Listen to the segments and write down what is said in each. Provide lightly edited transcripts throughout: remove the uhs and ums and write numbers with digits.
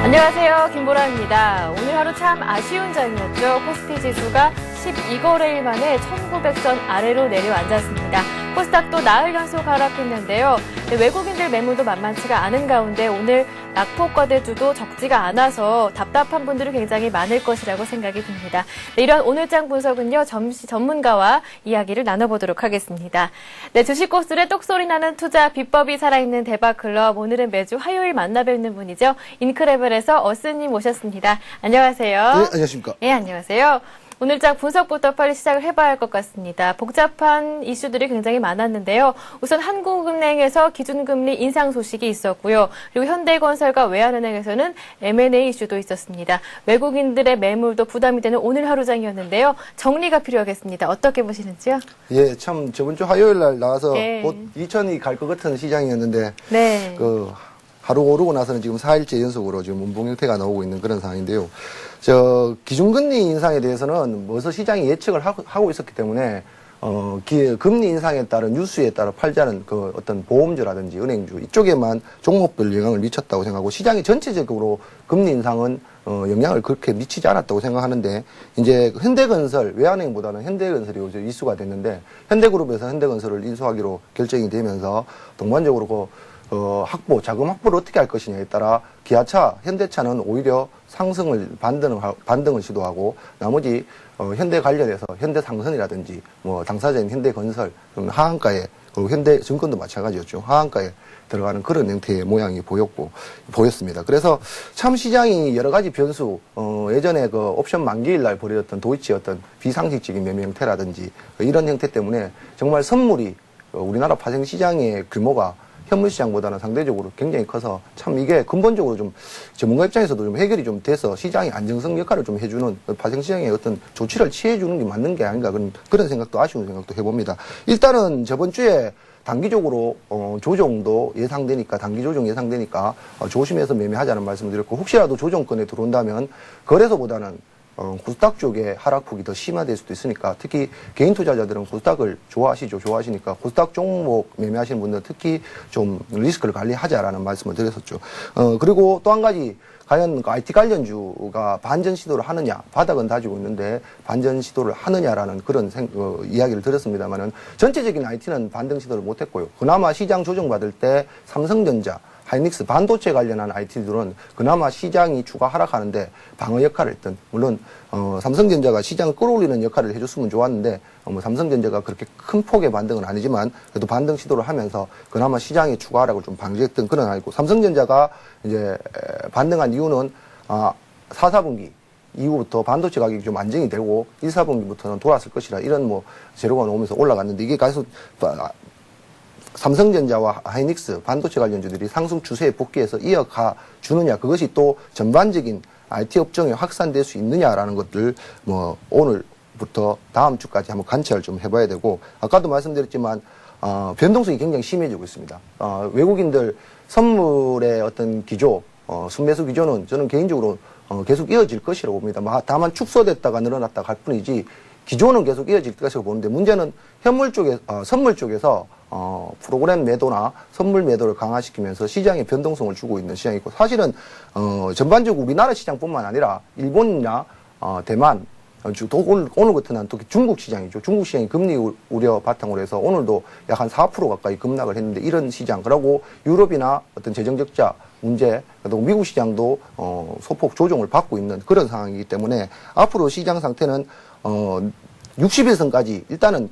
안녕하세요. 김보라입니다. 오늘 하루 참 아쉬운 장이었죠. 코스피 지수가 12거래일 만에 1900선 아래로 내려앉았습니다. 코스닥도 나흘 연속 하락했는데요. 외국인들 매물도 만만치가 않은 가운데 오늘 낙폭과대주도 적지가 않아서 답답한 분들이 굉장히 많을 것이라고 생각이 듭니다. 이런 오늘장 분석은요. 전문가와 이야기를 나눠보도록 하겠습니다. 주식 코스들의 똑소리 나는 투자 비법이 살아있는 대박클럽. 오늘은 매주 화요일 만나 뵙는 분이죠. 인크레벨에서 어스님 모셨습니다. 안녕하세요. 네, 안녕하십니까. 네, 안녕하세요. 오늘장 분석부터 빨리 시작을 해봐야 할 것 같습니다. 복잡한 이슈들이 굉장히 많았는데요. 우선 한국은행에서 기준금리 인상 소식이 있었고요. 그리고 현대건설과 외환은행에서는 M&A 이슈도 있었습니다. 외국인들의 매물도 부담이 되는 오늘 하루장이었는데요. 정리가 필요하겠습니다. 어떻게 보시는지요? 예, 참 저번 주 화요일 날 나와서 네. 곧 2천이 갈 것 같은 시장이었는데 네. 하루 오르고 나서는 지금 4일째 연속으로 지금 운봉 형태가 나오고 있는 그런 상황인데요. 기준금리 인상에 대해서는 벌써 시장이 예측을 하고 있었기 때문에, 금리 인상에 따른 뉴스에 따라 팔자는 어떤 보험주라든지 은행주 이쪽에만 종목별 영향을 미쳤다고 생각하고 시장이 전체적으로 금리 인상은 영향을 그렇게 미치지 않았다고 생각하는데 이제 현대건설, 외환은행보다는 현대건설이 요즘 이슈가 됐는데 현대그룹에서 현대건설을 인수하기로 결정이 되면서 동반적으로 자금 확보를 어떻게 할 것이냐에 따라 기아차, 현대차는 오히려 상승을 반등을 시도하고 나머지 현대 관련해서 현대상선이라든지 당사자인 현대건설 하한가에 현대증권도 마찬가지였죠. 하한가에 들어가는 그런 형태의 모양이 보였습니다. 그래서 참 시장이 여러 가지 변수, 예전에 옵션 만기일 날 벌여졌던 도이치 어떤 비상식적인 매매 형태라든지 이런 형태 때문에 정말 선물이 우리나라 파생 시장의 규모가 현물 시장보다는 상대적으로 굉장히 커서 참 이게 근본적으로 좀 전문가 입장에서도 좀 해결이 좀 돼서 시장의 안정성 역할을 좀 해주는 파생 시장의 어떤 조치를 취해주는 게 맞는 게 아닌가 그런 생각도 아쉬운 생각도 해봅니다. 일단은 저번 주에 단기적으로 조정도 예상되니까 단기 조정 예상되니까 조심해서 매매하자는 말씀을 드렸고 혹시라도 조정권에 들어온다면 거래소보다는 코스닥 쪽에 하락폭이 더 심화될 수도 있으니까 특히 개인 투자자들은 코스닥을 좋아하시니까 코스닥 종목 매매하시는 분들은 특히 좀 리스크를 관리하자라는 말씀을 드렸었죠. 그리고 또 한 가지 과연 IT 관련주가 반전 시도를 하느냐, 바닥은 다지고 있는데 반전 시도를 하느냐라는 그런 이야기를 드렸습니다만은 전체적인 IT는 반등 시도를 못했고요. 그나마 시장 조정받을 때 삼성전자, 하이닉스 반도체 관련한 IT들은 그나마 시장이 추가 하락하는데 방어 역할을 했던, 물론 삼성전자가 시장을 끌어올리는 역할을 해줬으면 좋았는데 삼성전자가 그렇게 큰 폭의 반등은 아니지만 그래도 반등 시도를 하면서 그나마 시장의 추가 하락을 좀 방지했던 그런 아이고, 삼성전자가 이제 반등한 이유는 4, 4분기 이후부터 반도체 가격이 좀 안정이 되고 1, 4분기부터는 돌았을 것이라 이런 재료가 나오면서 올라갔는데 이게 계속 삼성전자와 하이닉스 반도체 관련주들이 상승 추세에 복귀해서 이어가 주느냐, 그것이 또 전반적인 IT 업종에 확산될 수 있느냐라는 것들 오늘부터 다음 주까지 한번 관찰을 좀 해봐야 되고, 아까도 말씀드렸지만 변동성이 굉장히 심해지고 있습니다. 외국인들 선물의 어떤 기조, 순매수 기조는 저는 개인적으로 계속 이어질 것이라고 봅니다. 다만 축소됐다가 늘어났다가 할 뿐이지 기조는 계속 이어질 것이라고 보는데, 문제는 선물 쪽에서 프로그램 매도나 선물 매도를 강화시키면서 시장에 변동성을 주고 있는 시장이고, 사실은 전반적으로 우리나라 시장뿐만 아니라 일본이나 대만, 오늘 같은 한 특히 중국 시장이죠. 중국 시장이 금리 우려 바탕으로 해서 오늘도 약 한 4% 가까이 급락을 했는데, 이런 시장, 그리고 유럽이나 어떤 재정적자 문제, 그리고 미국 시장도 소폭 조정을 받고 있는 그런 상황이기 때문에 앞으로 시장 상태는 60일선까지 일단은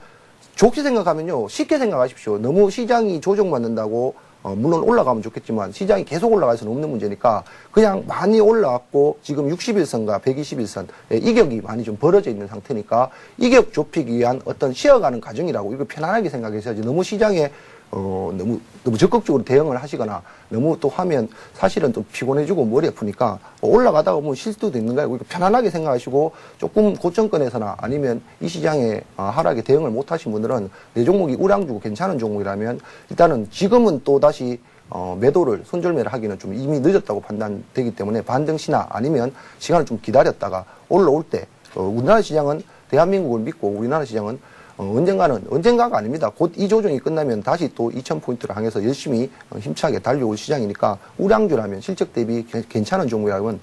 좋게 생각하면요, 쉽게 생각하십시오. 너무 시장이 조정받는다고 물론 올라가면 좋겠지만 시장이 계속 올라갈 수는 없는 문제니까 그냥 많이 올라왔고 지금 60일선과 120일선 이격이 많이 좀 벌어져 있는 상태니까 이격 좁히기 위한 어떤 쉬어가는 과정이라고 이거 편안하게 생각하셔야지, 너무 시장에 너무 적극적으로 대응을 하시거나 너무 또 하면 사실은 좀 피곤해지고 머리 아프니까 올라가다가 뭐 쉴 수도 있는 거예요. 편안하게 생각하시고 조금 고점권에서나 아니면 이 시장에 하락에 대응을 못 하신 분들은 내 종목이 우량주고 괜찮은 종목이라면 일단은 지금은 또 다시 매도를 손절매를 하기는 좀 이미 늦었다고 판단되기 때문에 반등시나 아니면 시간을 좀 기다렸다가 올라올 때 우리나라 시장은 대한민국을 믿고 우리나라 시장은 언젠가가 아닙니다. 곧 이 조정이 끝나면 다시 또 2,000포인트를 향해서 열심히 힘차게 달려올 시장이니까 우량주라면 실적 대비 괜찮은 종목이라면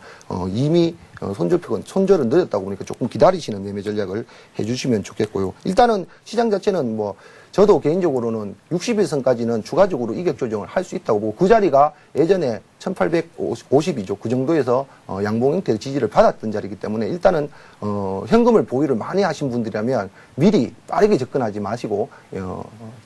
이미 손절은 늦었다고 보니까 조금 기다리시는 매매 전략을 해주시면 좋겠고요. 일단은 시장 자체는 저도 개인적으로는 60일선까지는 추가적으로 이격 조정을 할 수 있다고 보고 그 자리가 예전에 1850이죠. 그 정도에서 양봉 형태의 지지를 받았던 자리이기 때문에 일단은 현금을 보유를 많이 하신 분들이라면 미리 빠르게 접근하지 마시고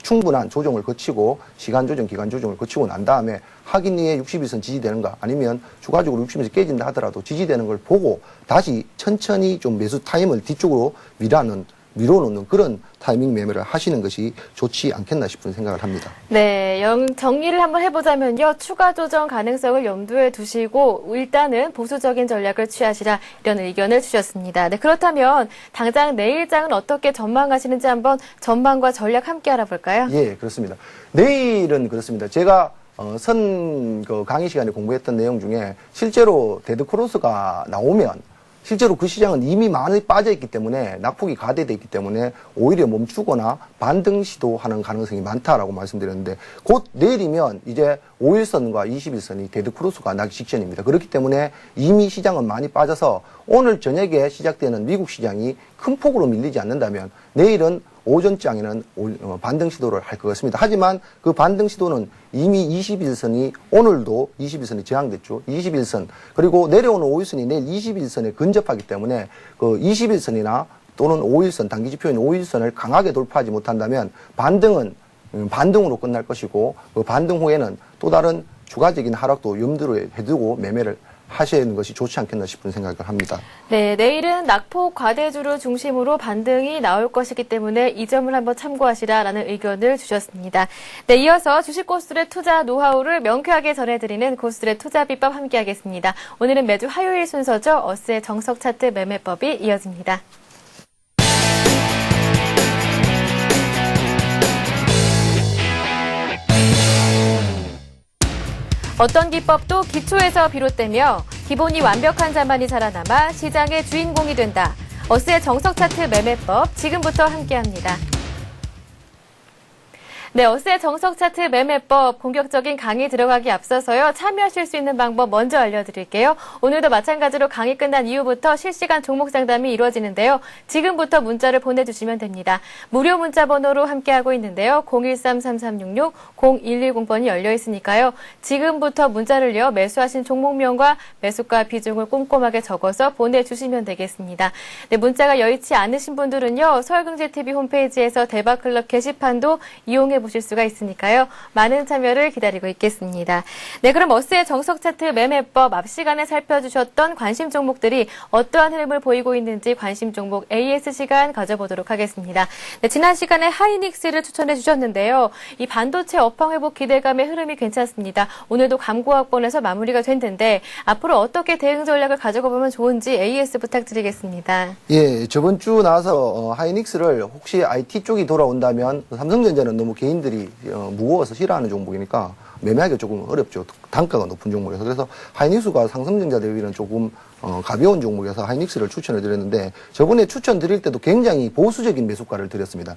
충분한 조정을 거치고 시간 조정, 기간 조정을 거치고 난 다음에 확인위에 60일선 지지되는가 아니면 추가적으로 60일선 깨진다 하더라도 지지되는 걸 보고 다시 천천히 좀 매수 타임을 뒤쪽으로 밀어놓는 그런 타이밍 매매를 하시는 것이 좋지 않겠나 싶은 생각을 합니다. 네, 정리를 한번 해보자면요. 추가 조정 가능성을 염두에 두시고 일단은 보수적인 전략을 취하시라 이런 의견을 주셨습니다. 네, 그렇다면 당장 내일장은 어떻게 전망하시는지 한번 전망과 전략 함께 알아볼까요? 예, 그렇습니다. 내일은 그렇습니다. 제가 강의 시간에 공부했던 내용 중에 실제로 데드크로스가 나오면 실제로 그 시장은 이미 많이 빠져있기 때문에 낙폭이 가대되어 있기 때문에 오히려 멈추거나 반등 시도하는 가능성이 많다라고 말씀드렸는데 곧 내일이면 이제 5일선과 21선이 데드크로스가 나기 직전입니다. 그렇기 때문에 이미 시장은 많이 빠져서 오늘 저녁에 시작되는 미국 시장이 큰 폭으로 밀리지 않는다면 내일은 오전장에는 반등 시도를 할 것 같습니다. 하지만 그 반등 시도는 이미 21선이 오늘도 21선이 저항됐죠. 21선 그리고 내려오는 5일선이 내일 21선에 근접하기 때문에 그 21선이나 또는 5일선 단기지표인 5일선을 강하게 돌파하지 못한다면 반등은 반등으로 끝날 것이고 그 반등 후에는 또 다른 추가적인 하락도 염두에 해두고 매매를 하시는 것이 좋지 않겠나 싶은 생각을 합니다. 네, 내일은 낙폭 과대주를 중심으로 반등이 나올 것이기 때문에 이 점을 한번 참고하시라라는 의견을 주셨습니다. 네, 이어서 주식 고수들의 투자 노하우를 명쾌하게 전해드리는 고수들의 투자비법 함께하겠습니다. 오늘은 매주 화요일 순서죠. 어스의 정석 차트 매매법이 이어집니다. 어떤 기법도 기초에서 비롯되며 기본이 완벽한 자만이 살아남아 시장의 주인공이 된다. 어스의 정석 차트 매매법 지금부터 함께합니다. 네, 어스의 정석 차트 매매법 본격적인 강의 들어가기 앞서서요. 참여하실 수 있는 방법 먼저 알려드릴게요. 오늘도 마찬가지로 강의 끝난 이후부터 실시간 종목 상담이 이루어지는데요. 지금부터 문자를 보내주시면 됩니다. 무료 문자 번호로 함께하고 있는데요. 013-3366-0110번이 열려 있으니까요. 지금부터 문자를요. 매수하신 종목명과 매수가 비중을 꼼꼼하게 적어서 보내주시면 되겠습니다. 네, 문자가 여의치 않으신 분들은요. 서울경제TV 홈페이지에서 대박클럽 게시판도 이용해 보실 수가 있으니까요. 많은 참여를 기다리고 있겠습니다. 네, 그럼 어스의 정석 차트 매매법 앞 시간에 살펴주셨던 관심 종목들이 어떠한 흐름을 보이고 있는지 관심 종목 AS 시간 가져보도록 하겠습니다. 네, 지난 시간에 하이닉스를 추천해 주셨는데요. 이 반도체 업황 회복 기대감의 흐름이 괜찮습니다. 오늘도 감고학번에서 마무리가 된 텐데 앞으로 어떻게 대응 전략을 가져가 보면 좋은지 AS 부탁드리겠습니다. 예, 저번 주 나와서 하이닉스를 혹시 IT 쪽이 돌아온다면 삼성전자는 너무 개인들이 무거워서 싫어하는 종목이니까 매매하기가 조금 어렵죠. 단가가 높은 종목이라서. 그래서 하이닉스가 삼성전자 대비는 조금 가벼운 종목이어서 하이닉스를 추천을 드렸는데 저번에 추천드릴 때도 굉장히 보수적인 매수가를 드렸습니다.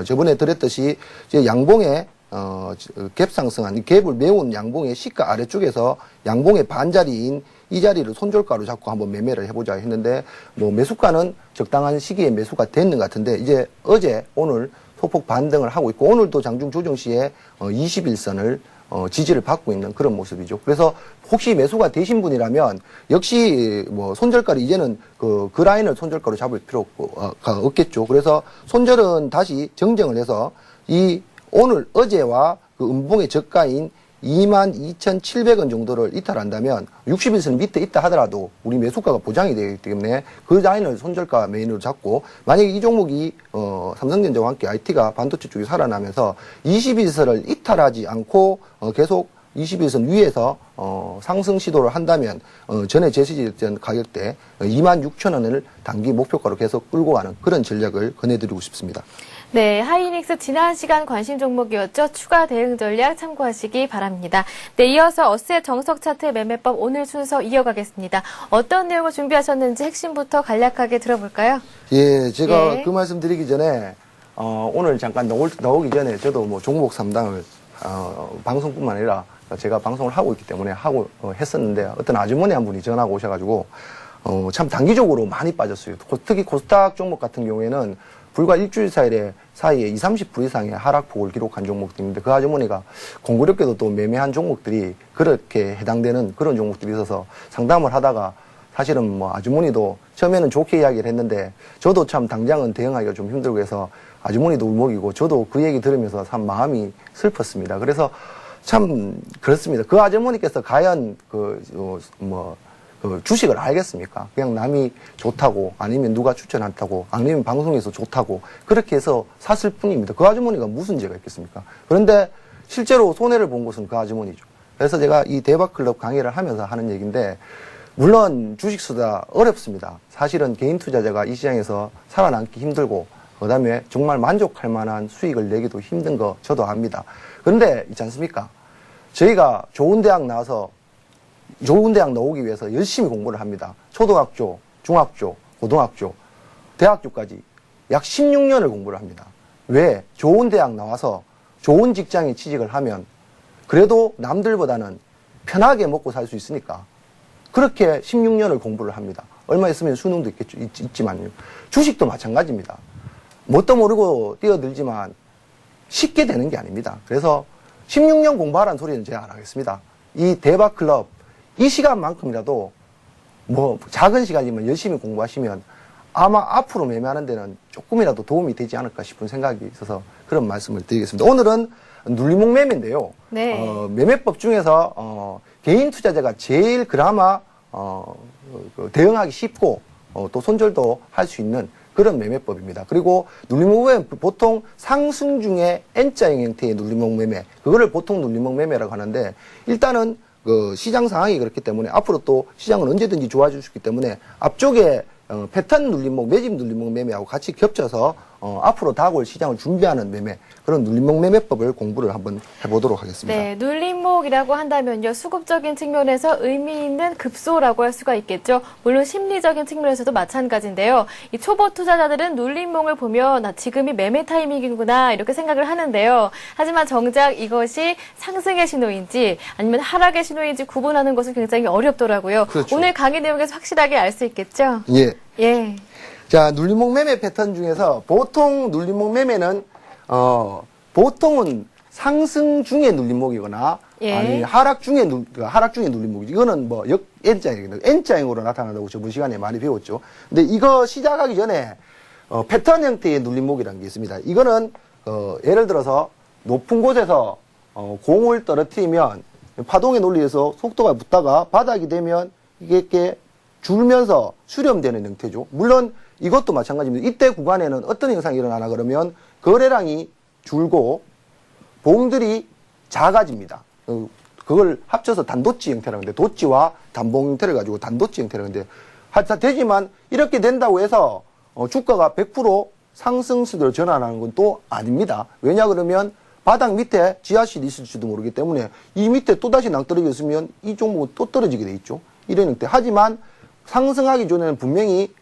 저번에 드렸듯이 이제 양봉에 갭 상승한 갭을 메운 양봉의 시가 아래쪽에서 양봉의 반자리인 이 자리를 손절가로 잡고 한번 매매를 해보자 했는데 매수가는 적당한 시기에 매수가 됐는 것 같은데 이제 어제 오늘 소폭 반등을 하고 있고 오늘도 장중 조정 시에 21선을 지지를 받고 있는 그런 모습이죠. 그래서 혹시 매수가 되신 분이라면 역시 손절가를 이제는 그 라인을 손절가로 잡을 필요가 없겠죠. 그래서 손절은 다시 정정을 해서 오늘 어제와 그 음봉의 저가인 22,700원 정도를 이탈한다면 60일선 밑에 있다 하더라도 우리 매수가가 보장이 되기 때문에 그 라인을 손절가 메인으로 잡고 만약에 이 종목이 삼성전자와 함께 IT가 반도체 쪽이 살아나면서 21선을 이탈하지 않고 계속 21선 위에서 상승 시도를 한다면 전에 제시됐던 가격대 26,000원을 단기 목표가로 계속 끌고 가는 그런 전략을 권해드리고 싶습니다. 네, 하이닉스 지난 시간 관심 종목이었죠. 추가 대응 전략 참고하시기 바랍니다. 네, 이어서 어스의 정석 차트 매매법 오늘 순서 이어가겠습니다. 어떤 내용을 준비하셨는지 핵심부터 간략하게 들어볼까요? 예, 제가 예. 그 말씀 드리기 전에 오늘 잠깐 나오기 전에 저도 뭐 종목 3당을 방송뿐만 아니라 제가 방송을 하고 있기 때문에 했었는데 어떤 아주머니 한 분이 전화가 오셔가지고 참 단기적으로 많이 빠졌어요. 특히 코스닥 종목 같은 경우에는 불과 일주일 사이에 20, 30% 이상의 하락폭을 기록한 종목들인데 그 아주머니가 공교롭게도 또 매매한 종목들이 그렇게 해당되는 그런 종목들이 있어서 상담을 하다가 사실은 뭐 아주머니도 처음에는 좋게 이야기를 했는데 저도 참 당장은 대응하기가 좀 힘들고 해서 아주머니도 울먹이고 저도 그 얘기 들으면서 참 마음이 슬펐습니다. 그래서 참 그렇습니다. 그 아주머니께서 과연 주식을 알겠습니까? 그냥 남이 좋다고 아니면 누가 추천한다고 아니면 방송에서 좋다고 그렇게 해서 샀을 뿐입니다. 그 아주머니가 무슨 죄가 있겠습니까? 그런데 실제로 손해를 본 것은 그 아주머니죠. 그래서 제가 이 대박클럽 강의를 하면서 하는 얘기인데 물론 주식 투자 어렵습니다. 사실은 개인 투자자가 이 시장에서 살아남기 힘들고 그다음에 정말 만족할 만한 수익을 내기도 힘든 거 저도 압니다. 그런데 있지 않습니까? 저희가 좋은 대학 나오기 위해서 열심히 공부를 합니다. 초등학교, 중학교, 고등학교, 대학교까지 약 16년을 공부를 합니다. 왜? 좋은 대학 나와서 좋은 직장에 취직을 하면 그래도 남들보다는 편하게 먹고 살 수 있으니까 그렇게 16년을 공부를 합니다. 얼마 있으면 수능도 있지만요. 주식도 마찬가지입니다. 뭣도 모르고 뛰어들지만 쉽게 되는 게 아닙니다. 그래서 16년 공부하라는 소리는 제가 안 하겠습니다. 이 대박클럽 이 시간만큼이라도 뭐 작은 시간이면 열심히 공부하시면 아마 앞으로 매매하는 데는 조금이라도 도움이 되지 않을까 싶은 생각이 있어서 그런 말씀을 드리겠습니다. 오늘은 눌림목 매매인데요. 네. 매매법 중에서 개인 투자자가 제일 그나마 대응하기 쉽고 또 손절도 할 수 있는 그런 매매법입니다. 그리고 눌림목 매매 보통 상승 중에 N자형 형태의 눌림목 매매 그거를 보통 눌림목 매매라고 하는데 일단은 그 시장 상황이 그렇기 때문에 앞으로 또 시장은 언제든지 좋아질 수 있기 때문에 앞쪽에 패턴 눌림목, 매집 눌림목 매매하고 같이 겹쳐서 앞으로 다가올 시장을 준비하는 매매 그런 눌림목 매매법을 공부를 한번 해보도록 하겠습니다. 네, 눌림목이라고 한다면요. 수급적인 측면에서 의미 있는 급소라고 할 수가 있겠죠. 물론 심리적인 측면에서도 마찬가지인데요. 이 초보 투자자들은 눌림목을 보면 지금이 매매 타이밍이구나 이렇게 생각을 하는데요. 하지만 정작 이것이 상승의 신호인지 아니면 하락의 신호인지 구분하는 것은 굉장히 어렵더라고요. 그렇죠. 오늘 강의 내용에서 확실하게 알 수 있겠죠? 예. 예. 자, 눌림목 매매 패턴 중에서 보통 눌림목 매매는 보통은 상승 중에 눌림목이거나 예. 아니 하락 중에 눌림목이지. 이거는 뭐 N자형이거든요. N자형으로 나타난다고 저번 시간에 많이 배웠죠. 근데 이거 시작하기 전에 패턴 형태의 눌림목이라는 게 있습니다. 이거는 예를 들어서 높은 곳에서 공을 떨어뜨리면 파동의 논리에서 속도가 붙다가 바닥이 되면 이게 이렇게 줄면서 수렴되는 형태죠. 물론 이것도 마찬가지입니다. 이때 구간에는 어떤 현상이 일어나나 그러면 거래량이 줄고 봉들이 작아집니다. 그걸 합쳐서 단도치 형태라고 하는데 도치와 단봉 형태를 가지고 단도치 형태라고 하는데 되지만 이렇게 된다고 해서 주가가 100% 상승 수준으로 전환하는 건 또 아닙니다. 왜냐 그러면 바닥 밑에 지하실이 있을지도 모르기 때문에 이 밑에 또다시 낭떠러지였으면 이 종목은 또 떨어지게 돼 있죠. 이런 형태. 하지만 상승하기 전에는 분명히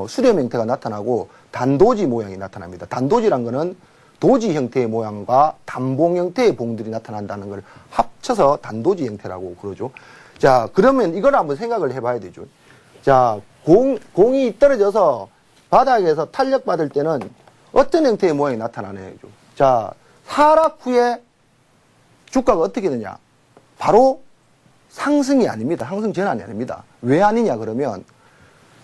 수렴 형태가 나타나고 단도지 모양이 나타납니다. 단도지란 거는 도지 형태의 모양과 단봉 형태의 봉들이 나타난다는 걸 합쳐서 단도지 형태라고 그러죠. 자, 그러면 이걸 한번 생각을 해봐야 되죠. 자, 공이 떨어져서 바닥에서 탄력받을 때는 어떤 형태의 모양이 나타나네요. 자, 하락 후에 주가가 어떻게 되냐? 바로 상승이 아닙니다. 상승 전환이 아닙니다. 왜 아니냐 그러면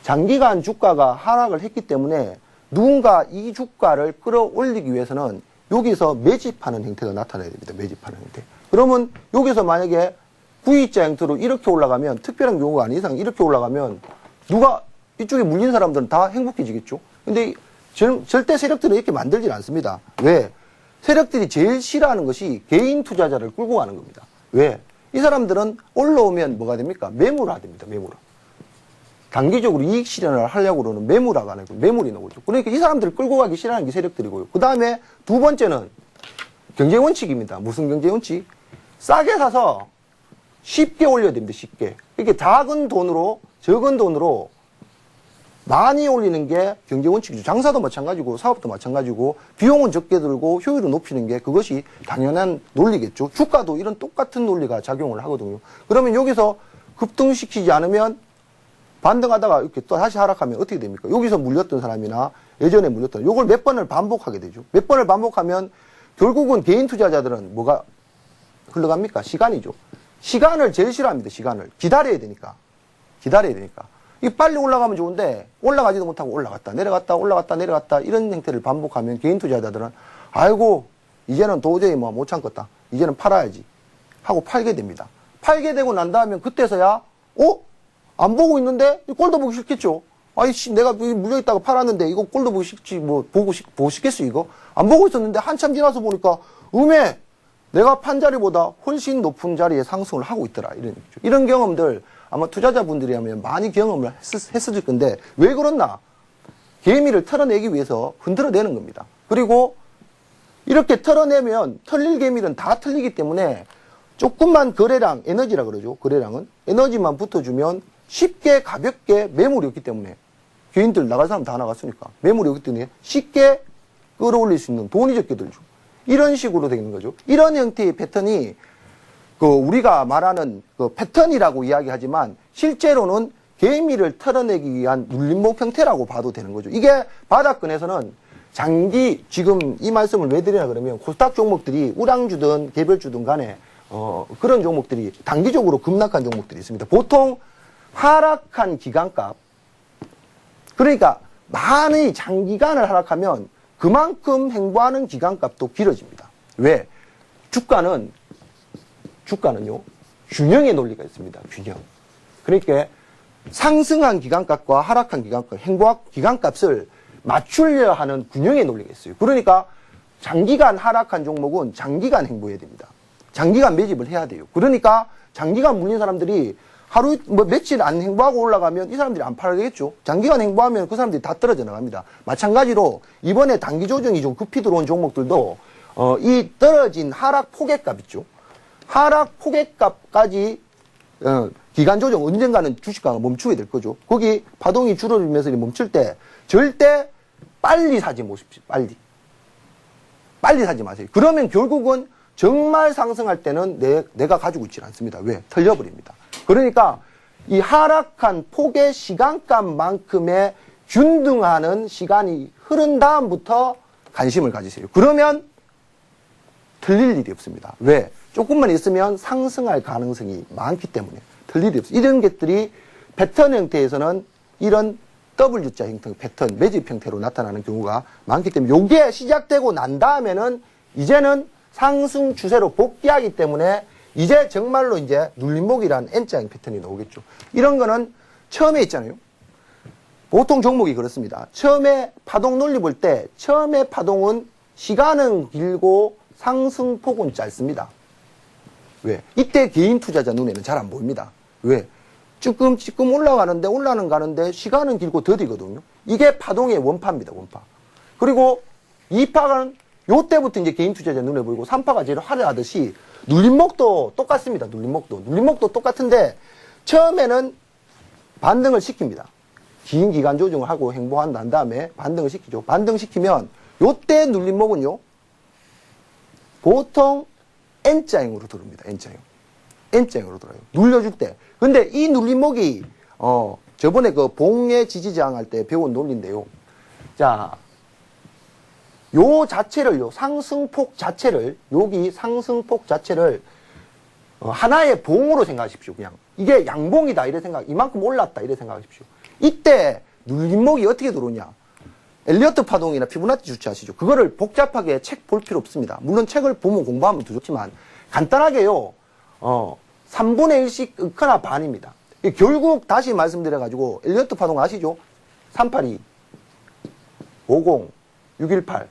장기간 주가가 하락을 했기 때문에 누군가 이 주가를 끌어올리기 위해서는 여기서 매집하는 형태가 나타나야 됩니다. 매집하는 형태. 그러면 여기서 만약에 V자 형태로 이렇게 올라가면 특별한 경우가 아닌 이상 이렇게 올라가면 누가 이쪽에 물린 사람들은 다 행복해지겠죠. 근데 절대 세력들은 이렇게 만들질 않습니다. 왜? 세력들이 제일 싫어하는 것이 개인 투자자를 끌고 가는 겁니다. 왜? 이 사람들은 올라오면 뭐가 됩니까? 매물화 됩니다. 매물화. 단기적으로 이익 실현을 하려고 그러는 매물화가 아니고 매물이 나오죠. 그러니까 이 사람들을 끌고 가기 싫어하는 게 세력들이고요. 그 다음에 두 번째는 경제 원칙입니다. 무슨 경제 원칙? 싸게 사서 쉽게 올려야 됩니다. 쉽게. 이렇게 적은 돈으로 많이 올리는 게 경제원칙이죠. 장사도 마찬가지고 사업도 마찬가지고 비용은 적게 들고 효율을 높이는 게 그것이 당연한 논리겠죠. 주가도 이런 똑같은 논리가 작용을 하거든요. 그러면 여기서 급등시키지 않으면 반등하다가 이렇게 또 다시 하락하면 어떻게 됩니까? 여기서 물렸던 사람이나 예전에 물렸던 요걸 몇 번을 반복하게 되죠. 몇 번을 반복하면 결국은 개인 투자자들은 뭐가 흘러갑니까? 시간이죠. 시간을 제일 싫어합니다. 시간을. 기다려야 되니까. 이 빨리 올라가면 좋은데 올라가지도 못하고 올라갔다 내려갔다 이런 형태를 반복하면 개인 투자자들은 아이고 이제는 도저히 뭐 못 참겠다. 이제는 팔아야지 하고 팔게 됩니다. 팔게 되고 난 다음에 그때서야 안 보고 있는데 꼴도 보기 싫겠죠. 아이씨 내가 물려있다가 팔았는데 이거 꼴도 보기 싫지 뭐 보고 싶겠어 이거. 안 보고 있었는데 한참 지나서 보니까 음에 내가 판 자리보다 훨씬 높은 자리에 상승을 하고 있더라. 이런 경험들 아마 투자자분들이라면 많이 경험을 했을 건데 왜 그렇나? 개미를 털어내기 위해서 흔들어내는 겁니다. 그리고 이렇게 털어내면 털릴 개미는 다 털리기 때문에 조금만 거래량, 에너지라 그러죠. 거래량은. 에너지만 붙어주면 쉽게 가볍게 매물이 없기 때문에 개인들 나갈 사람 다 나갔으니까 매물이 없기 때문에 쉽게 끌어올릴 수 있는 돈이 적게 들죠. 이런 식으로 되는 거죠. 이런 형태의 패턴이 우리가 말하는 패턴이라고 이야기하지만 실제로는 개미를 털어내기 위한 눌림목 형태라고 봐도 되는 거죠. 이게 바닥권에서는 장기, 지금 이 말씀을 왜 드리냐 그러면 코스닥 종목들이 우량주든 개별주든 간에 그런 종목들이 단기적으로 급락한 종목들이 있습니다. 보통 하락한 기간값, 그러니까 많이 장기간을 하락하면 그만큼 행보하는 기간값도 길어집니다. 왜? 주가는요, 균형의 논리가 있습니다. 균형. 그러니까 상승한 기간값과 하락한 기간값, 행보학 기간값을 맞추려 하는 균형의 논리가 있어요. 그러니까 장기간 하락한 종목은 장기간 행보해야 됩니다. 장기간 매집을 해야 돼요. 그러니까 장기간 물린 사람들이 하루 며칠 안 행보하고 올라가면 이 사람들이 안 팔아야겠죠. 장기간 행보하면 그 사람들이 다 떨어져 나갑니다. 마찬가지로 이번에 단기 조정이 좀 급히 들어온 종목들도 이 떨어진 하락 포개값 있죠. 하락 포개값까지 기간 조정 언젠가는 주식가가 멈추게 될 거죠. 거기 파동이 줄어들면서 멈출 때 절대 빨리 사지 마십시오. 빨리 사지 마세요. 그러면 결국은 정말 상승할 때는 내가 가지고 있지 않습니다. 왜? 털려버립니다. 그러니까 이 하락한 폭의 시간값만큼의 균등하는 시간이 흐른 다음부터 관심을 가지세요. 그러면 틀릴 일이 없습니다. 왜? 조금만 있으면 상승할 가능성이 많기 때문에 틀릴 일이 없어요. 이런 것들이 패턴 형태에서는 이런 W자 형태 패턴, 매집 형태로 나타나는 경우가 많기 때문에 이게 시작되고 난 다음에는 이제는 상승 추세로 복귀하기 때문에 이제 정말로 이제 눌림목이라는 N자형 패턴이 나오겠죠. 이런 거는 처음에 있잖아요. 보통 종목이 그렇습니다. 처음에 파동 논리 볼 때 처음에 파동은 시간은 길고 상승폭은 짧습니다. 왜? 이때 개인 투자자 눈에는 잘 안 보입니다. 왜? 찌끔 올라가는데 시간은 길고 더디거든요. 이게 파동의 원파입니다. 원파. 그리고 2파는 요때부터 이제 개인 투자자 눈에 보이고 3파가 제일 화려하듯이 눌림목도 똑같습니다. 눌림목도 똑같은데 처음에는 반등을 시킵니다. 긴 기간 조정을 하고 행보한 난 다음에 반등을 시키죠. 반등시키면 요때 눌림목은요. 보통 N자형으로 들어옵니다. N자형으로 들어요. 눌려줄 때. 근데 이 눌림목이 저번에 그 봉의 지지저항 할 때 배운 논리인데요. 자, 요 자체를요. 상승폭 자체를 여기 상승폭 자체를 하나의 봉으로 생각하십시오. 그냥 이게 양봉이다 이래 생각. 이만큼 올랐다 이래 생각하십시오. 이때 눌림목이 어떻게 들어오냐? 엘리어트 파동이나 피보나치 주치 아시죠? 그거를 복잡하게 책 볼 필요 없습니다. 물론 책을 보면 공부하면 더 좋지만 간단하게요. 3분의 1씩 끊거나 반입니다. 결국 다시 말씀드려가지고 엘리어트 파동 아시죠? 382, 50, 618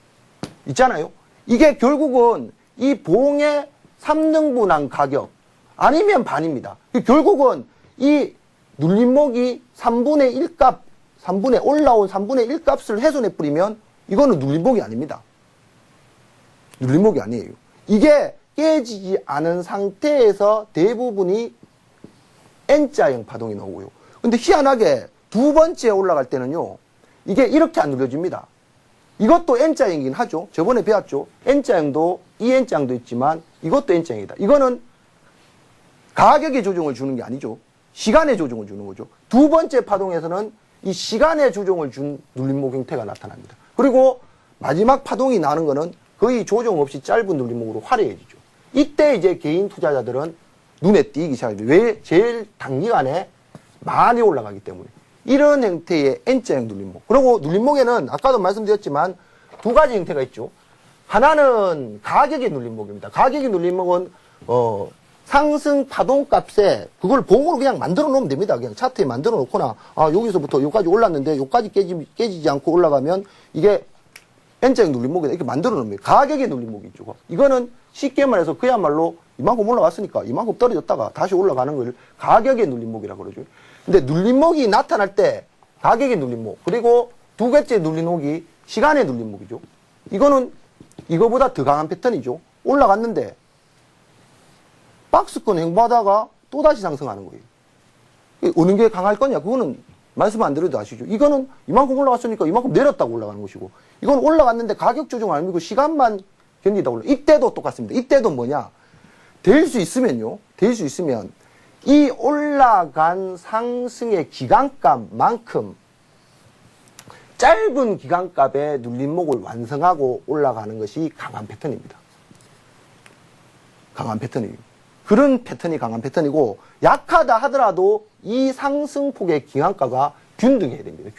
있잖아요. 이게 결국은 이 봉의 3등분한 가격 아니면 반입니다. 결국은 이 눌림목이 3분의 1값 올라온 3분의 1값을 훼손해 뿌리면 이거는 눌림목이 아닙니다. 눌림목이 아니에요. 이게 깨지지 않은 상태에서 대부분이 N자형 파동이 나오고요. 근데 희한하게 두 번째 올라갈 때는요, 이게 이렇게 안 눌려집니다. 이것도 N자형이긴 하죠. 저번에 배웠죠. N자형도 이 N자형도 있지만 이것도 N자형이다. 이거는 가격의 조정을 주는 게 아니죠. 시간의 조정을 주는 거죠. 두 번째 파동에서는 이 시간의 조정을 준 눌림목 형태가 나타납니다. 그리고 마지막 파동이 나는 거는 거의 조정 없이 짧은 눌림목으로 화려해지죠. 이때 이제 개인 투자자들은 눈에 띄기 시작합니다. 왜? 제일 단기간에 많이 올라가기 때문에. 이런 형태의 N자형 눌림목. 그리고 눌림목에는 아까도 말씀드렸지만 두 가지 형태가 있죠. 하나는 가격의 눌림목입니다. 가격의 눌림목은 상승 파동 값에 그걸 봉으로 그냥 만들어 놓으면 됩니다. 그냥 차트에 만들어 놓거나 여기서부터 여기까지 올랐는데 여기까지 깨지지 않고 올라가면 이게 N자형 눌림목이다. 이렇게 만들어 놓으면 가격의 눌림목이 있죠. 이거는 쉽게 말해서 그야말로 이만큼 올라갔으니까 이만큼 떨어졌다가 다시 올라가는 걸 가격의 눌림목이라고 그러죠. 근데 눌림목이 나타날 때 가격의 눌림목, 그리고 두 개째 눌림목이 시간의 눌림목이죠. 이거는 이거보다 더 강한 패턴이죠. 올라갔는데 박스권 횡보하다가 또다시 상승하는 거예요. 어느 게 강할 거냐? 그거는 말씀 안 드려도 아시죠. 이거는 이만큼 올라갔으니까 이만큼 내렸다고 올라가는 것이고, 이건 올라갔는데 가격 조정 안 밀고 시간만 견디다 올라. 이때도 똑같습니다. 이때도 뭐냐? 될 수 있으면요. 될 수 있으면 이 올라간 상승의 기간값만큼 짧은 기간값의 눌림목을 완성하고 올라가는 것이 강한 패턴입니다. 강한 패턴이에요. 그런 패턴이 강한 패턴이고, 약하다 하더라도 이 상승폭의 기간가가 균등해야 됩니다.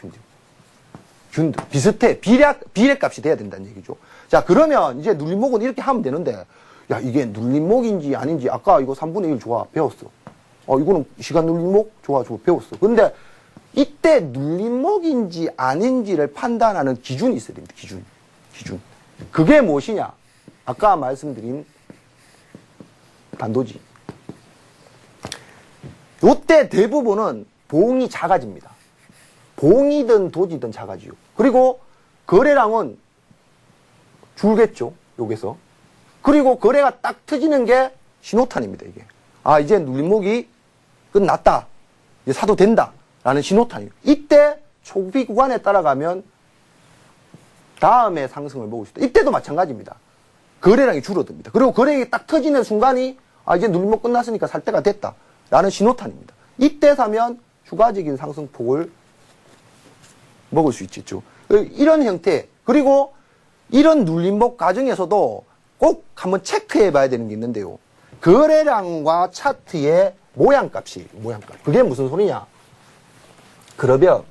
균등. 비슷해. 비례값이 돼야 된다는 얘기죠. 자, 그러면 이제 눌림목은 이렇게 하면 되는데, 야, 이게 눌림목인지 아닌지, 아까 이거 3분의 1 좋아, 배웠어. 이거는 시간 눌림목? 좋아, 배웠어. 근데 이때 눌림목인지 아닌지를 판단하는 기준이 있어야 됩니다. 기준. 그게 무엇이냐? 아까 말씀드린 단도지. 요때 대부분은 봉이 작아집니다. 봉이든 도지든 작아지요. 그리고 거래량은 줄겠죠. 여기서. 그리고 거래가 딱 터지는 게 신호탄입니다. 이게. 이제 눌림목이 끝났다. 이제 사도 된다. 라는 신호탄이에요. 이때 초기 구간에 따라가면 다음에 상승을 먹을 수 있다. 이때도 마찬가지입니다. 거래량이 줄어듭니다. 그리고 거래량이 딱 터지는 순간이 이제 눌림목 끝났으니까 살 때가 됐다. 라는 신호탄입니다. 이때 사면 추가적인 상승폭을 먹을 수 있겠죠. 이런 형태, 그리고 이런 눌림목 과정에서도 꼭 한번 체크해 봐야 되는 게 있는데요. 거래량과 차트의 모양값. 그게 무슨 소리냐? 그러면,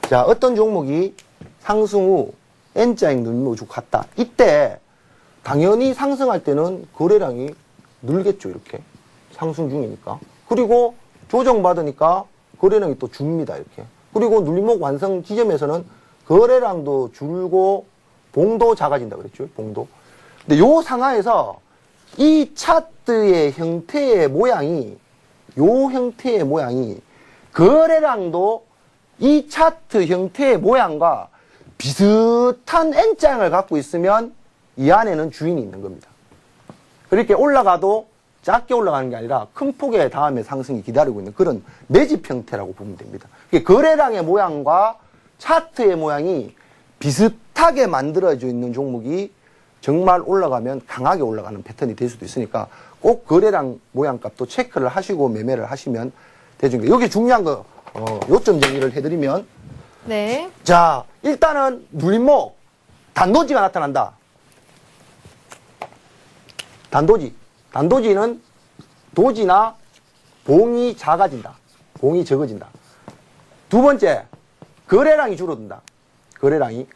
자, 어떤 종목이 상승 후 N자형 눌림목을 쭉 갔다. 이때, 당연히 상승할 때는 거래량이 늘겠죠, 이렇게. 상승 중이니까. 그리고 조정받으니까 거래량이 또 줍니다, 이렇게. 그리고 눌림목 완성 지점에서는 거래량도 줄고 봉도 작아진다 그랬죠, 봉도. 근데 요 상하에서 이 차트의 형태의 모양이, 거래량도 이 차트 형태의 모양과 비슷한 N자형을 갖고 있으면 이 안에는 주인이 있는 겁니다. 그렇게 올라가도 작게 올라가는 게 아니라 큰 폭의 다음에 상승이 기다리고 있는 그런 매집 형태라고 보면 됩니다. 거래량의 모양과 차트의 모양이 비슷하게 만들어져 있는 종목이 정말 올라가면 강하게 올라가는 패턴이 될 수도 있으니까 꼭 거래량 모양값도 체크를 하시고 매매를 하시면 되죠. 여기 중요한 거 요점 정리를 해드리면, 네. 자, 일단은 눌림목 단도지가 나타난다. 단도지는 도지나 봉이 작아진다. 봉이 적어진다. 두 번째, 거래량이 줄어든다.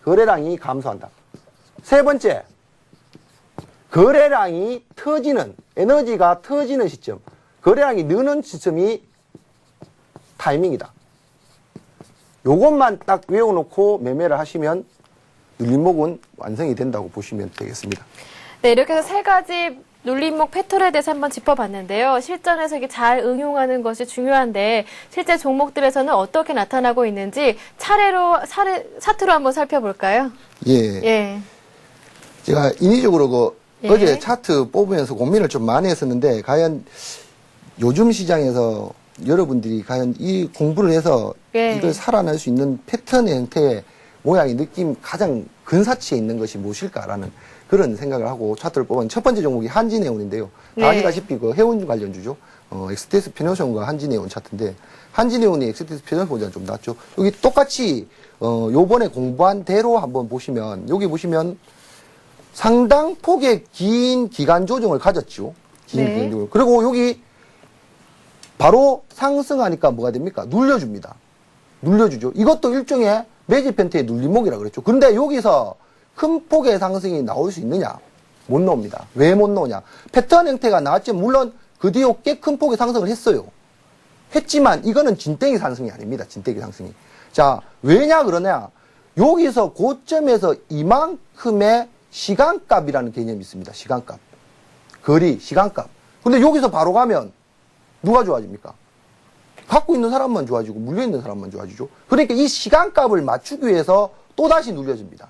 거래량이 감소한다. 세 번째, 거래량이 터지는, 에너지가 터지는 시점, 거래량이 느는 시점이 타이밍이다. 요것만 딱 외워놓고 매매를 하시면 눌림목은 완성이 된다고 보시면 되겠습니다. 네, 이렇게 해서 세 가지 눌림목 패턴에 대해서 한번 짚어봤는데요. 실전에서 이게 잘 응용하는 것이 중요한데 실제 종목들에서는 어떻게 나타나고 있는지 차트로 한번 살펴볼까요? 예. 제가 인위적으로 어제 차트 뽑으면서 고민을 좀 많이 했었는데 과연 요즘 시장에서 여러분들이 과연 이 공부를 해서 예. 이걸 살아낼 수 있는 패턴의 형태의 모양의 느낌 가장 근사치에 있는 것이 무엇일까라는 그런 생각을 하고 차트를 뽑은 첫 번째 종목이 한진해운인데요. 다 네. 아시다시피 그 해운 관련주죠. 엑스테스 페노션과 한진해운 차트인데 한진해운이 엑스테스 페노션보다는 좀 낫죠. 여기 똑같이 요번에 공부한 대로 한번 보시면 여기 보시면 상당 폭의 긴 기간 조정을 가졌죠. 긴 네. 기간 조정. 그리고 여기 바로 상승하니까 뭐가 됩니까? 눌려줍니다. 눌려주죠. 이것도 일종의 매집 형태의 눌림목이라 그랬죠. 그런데 여기서 큰 폭의 상승이 나올 수 있느냐? 못 나옵니다. 왜 못 나오냐? 패턴 형태가 나왔지만 물론 그 뒤에 꽤 큰 폭의 상승을 했어요. 했지만 이거는 진땡이 상승이 아닙니다. 진땡이 상승이. 자, 왜냐 그러냐? 여기서 고점에서 이만큼의 시간값이라는 개념이 있습니다. 시간값. 거리, 시간값. 근데 여기서 바로 가면 누가 좋아집니까? 갖고 있는 사람만 좋아지고 물려있는 사람만 좋아지죠. 그러니까 이 시간값을 맞추기 위해서 또다시 눌려집니다.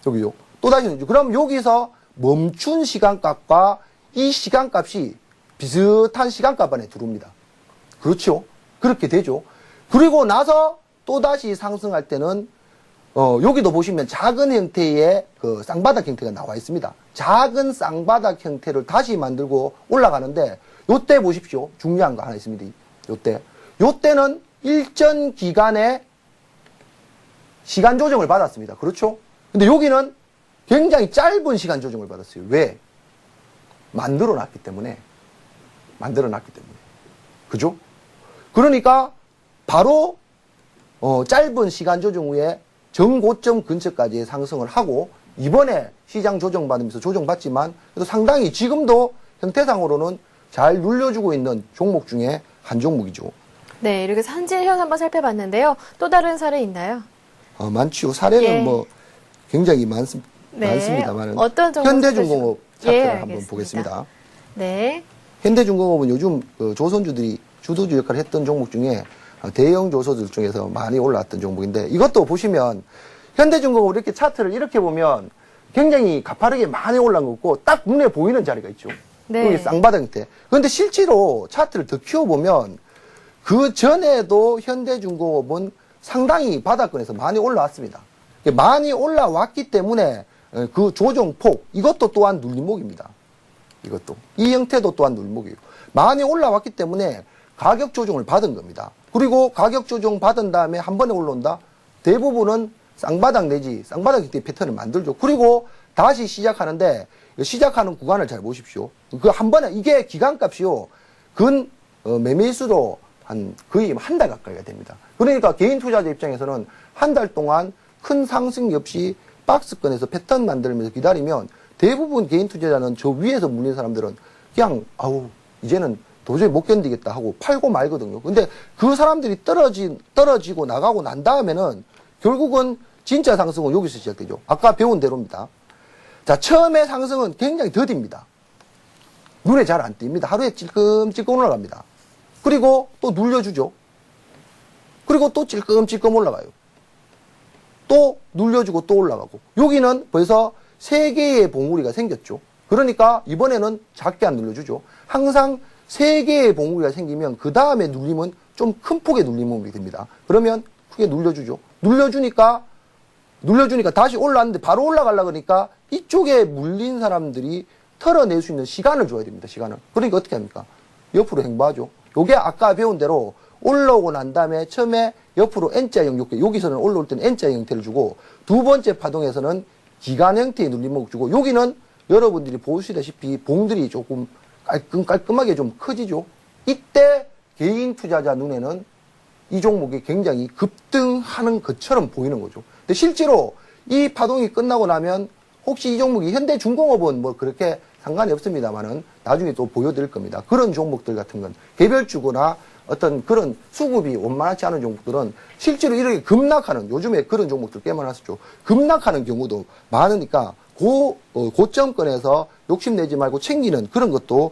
여기요. 또다시 눌려죠. 그럼 여기서 멈춘 시간값과 이 시간값이 비슷한 시간값 안에 들어옵니다. 그렇죠. 그렇게 되죠. 그리고 나서 또다시 상승할 때는 여기도 보시면 작은 형태의 그 쌍바닥 형태가 나와 있습니다. 작은 쌍바닥 형태를 다시 만들고 올라가는데 요때 보십시오. 중요한 거 하나 있습니다. 요때는 일정 기간의 시간 조정을 받았습니다. 그렇죠? 근데 여기는 굉장히 짧은 시간 조정을 받았어요. 왜? 만들어 놨기 때문에. 그죠? 그러니까 바로 짧은 시간 조정 후에 정고점 근처까지 상승을 하고 이번에 시장 조정받으면서 조정받지만 그래도 상당히 지금도 형태상으로는 잘 눌려주고 있는 종목 중에 한 종목이죠. 네, 이렇게 해서 한진해운 한번 살펴봤는데요. 또 다른 사례 있나요? 많죠. 사례는 예. 뭐 굉장히 네. 많습니다만 어떤 종목 현대중공업 차트를 예, 한번 알겠습니다. 보겠습니다. 네. 현대중공업은 요즘 그 조선주들이 주도주 역할을 했던 종목 중에 대형 조선주들 중에서 많이 올라왔던 종목인데 이것도 보시면 현대중공업 이렇게 차트를 이렇게 보면 굉장히 가파르게 많이 올라온 거 없고 딱 눈에 보이는 자리가 있죠. 네. 여기 쌍바닥 형태. 그런데 실제로 차트를 더 키워보면 그 전에도 현대중공업은 상당히 바닥권에서 많이 올라왔습니다. 많이 올라왔기 때문에 그 조정폭, 이것도 또한 눌림목입니다. 이것도. 이 형태도 또한 눌림목이에요. 많이 올라왔기 때문에 가격 조정을 받은 겁니다. 그리고 가격 조정 받은 다음에 한 번에 올라온다? 대부분은 쌍바닥 내지 쌍바닥 형태의 패턴을 만들죠. 그리고 다시 시작하는데 시작하는 구간을 잘 보십시오. 그 한 번에 이게 기간값이요. 매매수로 거의 한 달 가까이가 됩니다. 그러니까 개인 투자자 입장에서는 한 달 동안 큰 상승 없이 박스권에서 패턴 만들면서 기다리면 대부분 개인 투자자는 저 위에서 물린 사람들은 그냥 이제는 도저히 못 견디겠다 하고 팔고 말거든요. 근데 그 사람들이 떨어지고 나가고 난 다음에는 결국은 진짜 상승은 여기서 시작되죠. 아까 배운 대로입니다. 자, 처음에 상승은 굉장히 더딥니다. 눈에 잘 안 띕니다. 하루에 찔끔찔끔 올라갑니다. 그리고 또 눌려주죠. 그리고 또 찔끔찔끔 올라가요. 또 눌려주고 또 올라가고. 여기는 벌써 3개의 봉우리가 생겼죠. 그러니까 이번에는 작게 안 눌려주죠. 항상 3개의 봉우리가 생기면 그 다음에 눌림은 좀 큰 폭의 눌림이 됩니다. 그러면 크게 눌려주죠. 눌려주니까 다시 올라왔는데 바로 올라가려고 하니까 이쪽에 물린 사람들이 털어낼 수 있는 시간을 줘야 됩니다. 시간을. 그러니까 어떻게 합니까? 옆으로 행보하죠. 요게 아까 배운 대로 올라오고 난 다음에 처음에 옆으로 N자형 형태, 여기서는 올라올 때는 N자형 형태를 주고 두 번째 파동에서는 기간 형태의 눌림목을 주고 여기는 여러분들이 보시다시피 봉들이 조금 깔끔하게 좀 커지죠. 이때 개인 투자자 눈에는 이 종목이 굉장히 급등하는 것처럼 보이는 거죠. 근데 실제로 이 파동이 끝나고 나면 혹시 이 종목이 현대중공업은 뭐 그렇게 상관이 없습니다만은 나중에 또 보여드릴 겁니다. 그런 종목들 같은 건 개별주거나 어떤 그런 수급이 원만하지 않은 종목들은 실제로 이렇게 급락하는 요즘에 그런 종목들 꽤 많았었죠. 급락하는 경우도 많으니까 고점권에서 욕심내지 말고 챙기는 그런 것도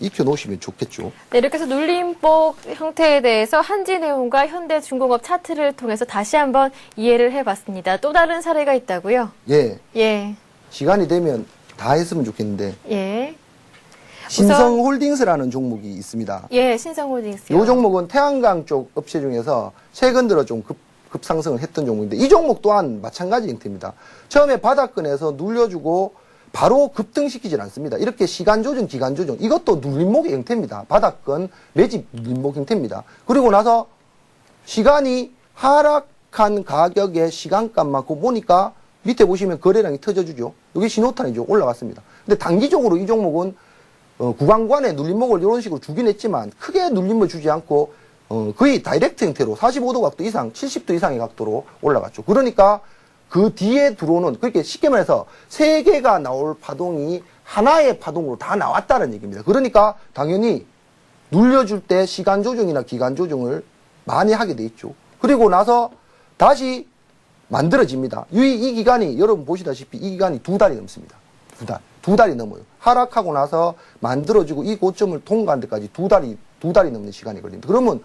익혀놓으시면 좋겠죠. 네, 이렇게 해서 눌림목 형태에 대해서 한진해운과 현대중공업 차트를 통해서 다시 한번 이해를 해봤습니다. 또 다른 사례가 있다고요? 예. 예. 시간이 되면 다 했으면 좋겠는데. 예. 신성홀딩스라는 종목이 있습니다. 예, 신성홀딩스. 이 종목은 태양광 쪽 업체 중에서 최근 들어 좀 급상승을 했던 종목인데 이 종목 또한 마찬가지 형태입니다. 처음에 바닥권에서 눌려주고 바로 급등시키질 않습니다. 이렇게 시간 조정, 기간 조정 이것도 눌림목의 형태입니다. 바닥권 매집 눌림목 형태입니다. 그리고 나서 시간이 하락한 가격의 시간값만큼 보니까 밑에 보시면 거래량이 터져주죠. 이게 신호탄이죠. 올라갔습니다. 근데 단기적으로 이 종목은 구간간에 눌림목을 이런 식으로 주긴 했지만 크게 눌림을 주지 않고 거의 다이렉트 형태로 45도 각도 이상, 70도 이상의 각도로 올라갔죠. 그러니까 그 뒤에 들어오는, 그렇게 쉽게 말해서 3개가 나올 파동이 하나의 파동으로 다 나왔다는 얘기입니다. 그러니까 당연히 눌려줄 때 시간 조정이나 기간 조정을 많이 하게 돼 있죠. 그리고 나서 다시 만들어집니다. 이 기간이 여러분 보시다시피 이 기간이 2달이 넘습니다. 2달. 2달이 넘어요. 하락하고 나서 만들어지고 이 고점을 통과한 데까지 2달이 넘는 시간이 걸립니다. 그러면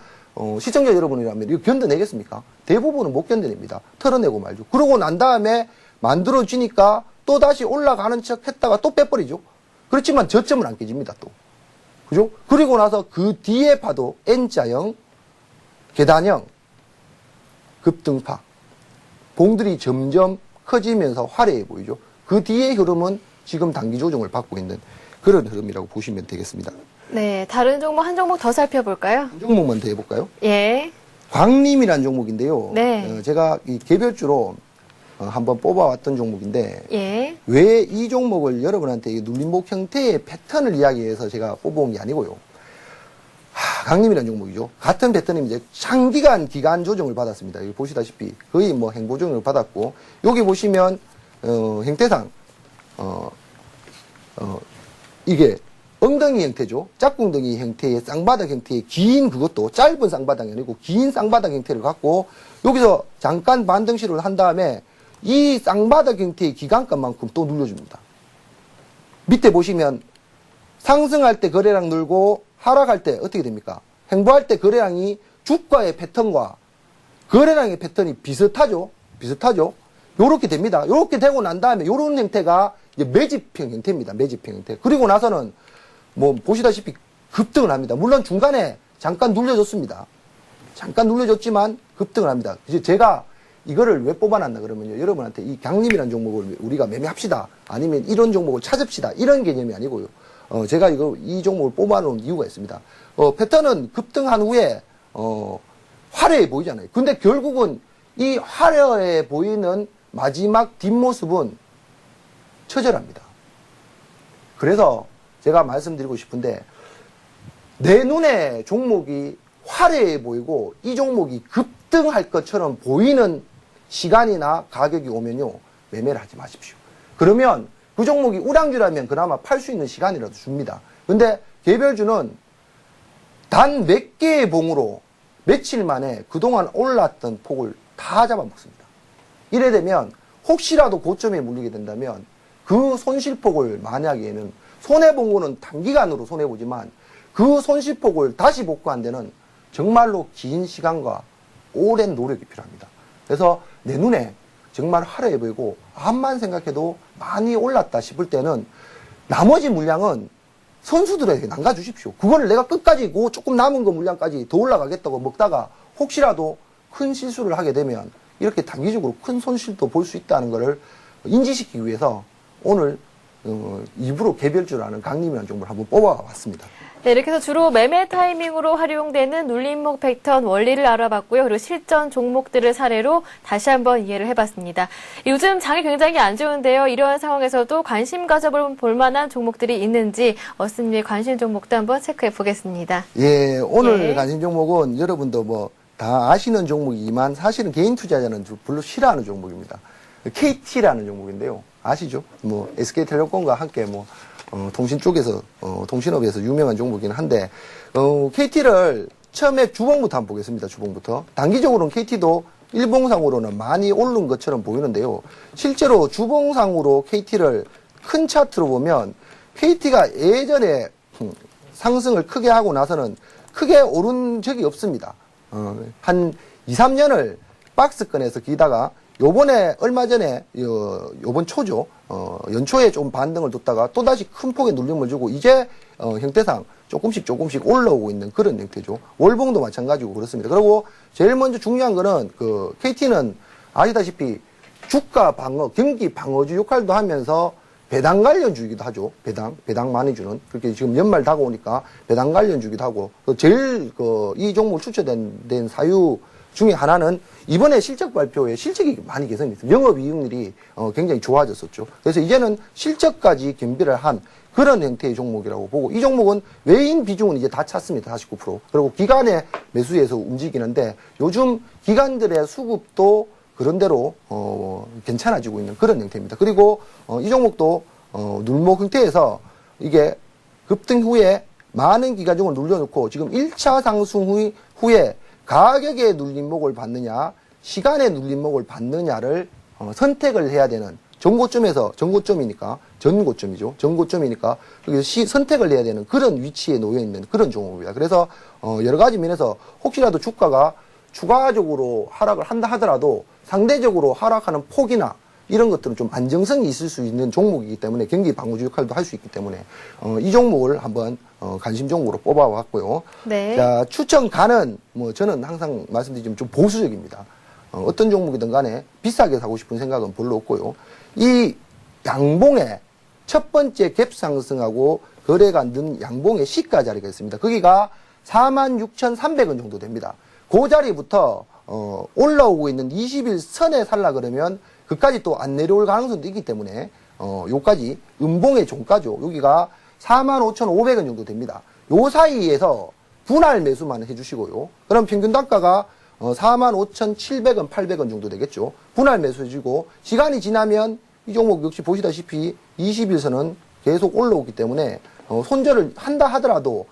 시청자 여러분이라면 이거 견뎌내겠습니까? 대부분은 못 견뎌냅니다. 털어내고 말죠. 그러고 난 다음에 만들어지니까 또 다시 올라가는 척 했다가 또 빼버리죠. 그렇지만 저점은 안 깨집니다. 또. 그죠? 그리고 나서 그 뒤에 봐도 N자형, 계단형, 급등파. 봉들이 점점 커지면서 화려해 보이죠. 그 뒤의 흐름은 지금 단기 조정을 받고 있는 그런 흐름이라고 보시면 되겠습니다. 네, 다른 종목 한 종목 더 살펴볼까요? 한 종목만 더 해볼까요? 예. 광림이라는 종목인데요. 네. 제가 이 개별주로 한번 뽑아왔던 종목인데 예. 왜 이 종목을 여러분한테 이 눌림목 형태의 패턴을 이야기해서 제가 뽑아온 게 아니고요. 강림이라는 종목이죠. 같은 패턴이 이제 장기간 기간 조정을 받았습니다. 여기 보시다시피 거의 뭐 행보 조정을 받았고 여기 보시면 형태상 이게 엉덩이 형태죠. 짝꿍덩이 형태의 쌍바닥 형태의 긴 그것도 짧은 쌍바닥이 아니고 긴 쌍바닥 형태를 갖고 여기서 잠깐 반등시를 한 다음에 이 쌍바닥 형태의 기간값만큼 또 눌려줍니다. 밑에 보시면 상승할 때 거래량 늘고 하락할 때 어떻게 됩니까? 행보할 때 거래량이 주가의 패턴과 거래량의 패턴이 비슷하죠. 요렇게 됩니다. 요렇게 되고 난 다음에 요런 형태가 이제 매집형 형태입니다. 매집형 형태. 그리고 나서는 뭐 보시다시피 급등을 합니다. 물론 중간에 잠깐 눌려줬습니다. 잠깐 눌려줬지만 급등을 합니다. 이제 제가 이거를 왜 뽑아놨나 그러면요. 여러분한테 이 강림이라는 종목을 우리가 매매합시다. 아니면 이런 종목을 찾읍시다. 이런 개념이 아니고요. 제가 이 종목을 뽑아놓은 이유가 있습니다. 패턴은 급등한 후에, 화려해 보이잖아요. 근데 결국은 이 화려해 보이는 마지막 뒷모습은 처절합니다. 그래서 제가 말씀드리고 싶은데, 내 눈에 종목이 화려해 보이고, 이 종목이 급등할 것처럼 보이는 시간이나 가격이 오면요, 매매를 하지 마십시오. 그러면 그 종목이 우량주라면 그나마 팔 수 있는 시간이라도 줍니다. 근데 개별주는 단 몇 개의 봉으로 며칠 만에 그동안 올랐던 폭을 다 잡아먹습니다. 이래 되면 혹시라도 고점에 물리게 된다면 그 손실폭을 만약에는 손해본 거는 단기간으로 손해보지만 그 손실폭을 다시 복구한 데는 정말로 긴 시간과 오랜 노력이 필요합니다. 그래서 내 눈에 정말 화려해 보이고 암만 생각해도 많이 올랐다 싶을 때는 나머지 물량은 선수들에게 남겨주십시오. 그거를 내가 끝까지 그 조금 남은 거 물량까지 더 올라가겠다고 먹다가 혹시라도 큰 실수를 하게 되면 이렇게 단기적으로 큰 손실도 볼 수 있다는 것을 인지시키기 위해서 오늘 일부러 개별주라는 강림이라는 종목을 한번 뽑아봤습니다. 네, 이렇게 해서 주로 매매 타이밍으로 활용되는 눌림목 패턴 원리를 알아봤고요. 그리고 실전 종목들을 사례로 다시 한번 이해를 해봤습니다. 요즘 장이 굉장히 안 좋은데요. 이러한 상황에서도 관심 가져볼 만한 종목들이 있는지 어스님의 관심 종목도 한번 체크해 보겠습니다. 예, 오늘 관심 종목은 여러분도 뭐 다 아시는 종목이지만 사실은 개인 투자자는 별로 싫어하는 종목입니다. KT라는 종목인데요. 아시죠? 뭐 SK텔레콤과 함께 뭐 통신 쪽에서 통신업에서 유명한 종목이긴 한데 KT를 처음에 주봉부터 한번 보겠습니다. 주봉부터. 단기적으로는 KT도 일봉상으로는 많이 오른 것처럼 보이는데요. 실제로 주봉상으로 KT를 큰 차트로 보면 KT가 예전에 상승을 크게 하고 나서는 크게 오른 적이 없습니다. 한 2, 3년을 박스권에서 기다가 요번에 얼마 전에 요번 초죠. 연초에 좀 반등을 뒀다가 또다시 큰 폭의 눌림을 주고 이제 형태상 조금씩 올라오고 있는 그런 형태죠. 월봉도 마찬가지고 그렇습니다. 그리고 제일 먼저 중요한 거는 KT는 아시다시피 주가 방어, 경기 방어주 역할도 하면서 배당 관련주이기도 하죠. 배당 많이 주는. 그렇게 지금 연말 다가오니까 배당 관련주이기도 하고 제일 이 종목 추천된 사유 중에 하나는 이번에 실적 발표에 실적이 많이 개선이 됐습니다. 영업이익률이 굉장히 좋아졌었죠. 그래서 이제는 실적까지 겸비를 한 그런 형태의 종목이라고 보고 이 종목은 외인 비중은 이제 다 찼습니다. 49%. 그리고 기관의 매수에서 움직이는데 요즘 기관들의 수급도 그런대로 괜찮아지고 있는 그런 형태입니다. 그리고 이 종목도 눌목 형태에서 이게 급등 후에 많은 기관종을 눌려놓고 지금 1차 상승 후에 가격의 눌림목을 받느냐 시간의 눌림목을 받느냐를 선택을 해야 되는 전고점이니까 여기서 선택을 해야 되는 그런 위치에 놓여 있는 그런 종목입니다. 그래서 여러 가지 면에서 혹시라도 주가가 추가적으로 하락을 한다 하더라도 상대적으로 하락하는 폭이나 이런 것들은 좀 안정성이 있을 수 있는 종목이기 때문에 경기 방어주 역할도 할 수 있기 때문에 이 종목을 한번 관심 종목으로 뽑아왔고요. 네. 자, 추천가는 저는 항상 말씀드리지만 좀 보수적입니다. 어떤 종목이든 간에 비싸게 사고 싶은 생각은 별로 없고요. 이 양봉의 첫 번째 갭 상승하고 거래가 는 양봉의 시가 자리가 있습니다. 거기가 46,300원 정도 됩니다. 그 자리부터 올라오고 있는 20일 선에 살라 그러면 그까지 또 안 내려올 가능성도 있기 때문에 요까지 음봉의 종가죠. 여기가 45,500원 정도 됩니다. 요 사이에서 분할 매수만 해주시고요. 그럼 평균 단가가 45,700원, 800원 정도 되겠죠. 분할 매수 해주고 시간이 지나면 이 종목 역시 보시다시피 20일선은 계속 올라오기 때문에 손절을 한다 하더라도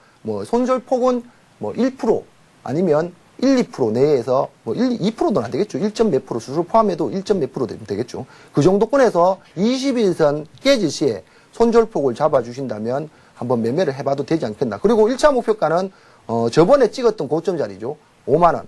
손절폭은 1% 아니면 1, 2% 내에서 2%는 안 되겠죠. 1점 몇 프로 수수료 포함해도 1점 몇 프로 되겠죠. 그 정도권에서 20일선 깨질 시에 손절폭을 잡아주신다면 한번 매매를 해봐도 되지 않겠나. 그리고 1차 목표가는 저번에 찍었던 고점 자리죠. 5만원.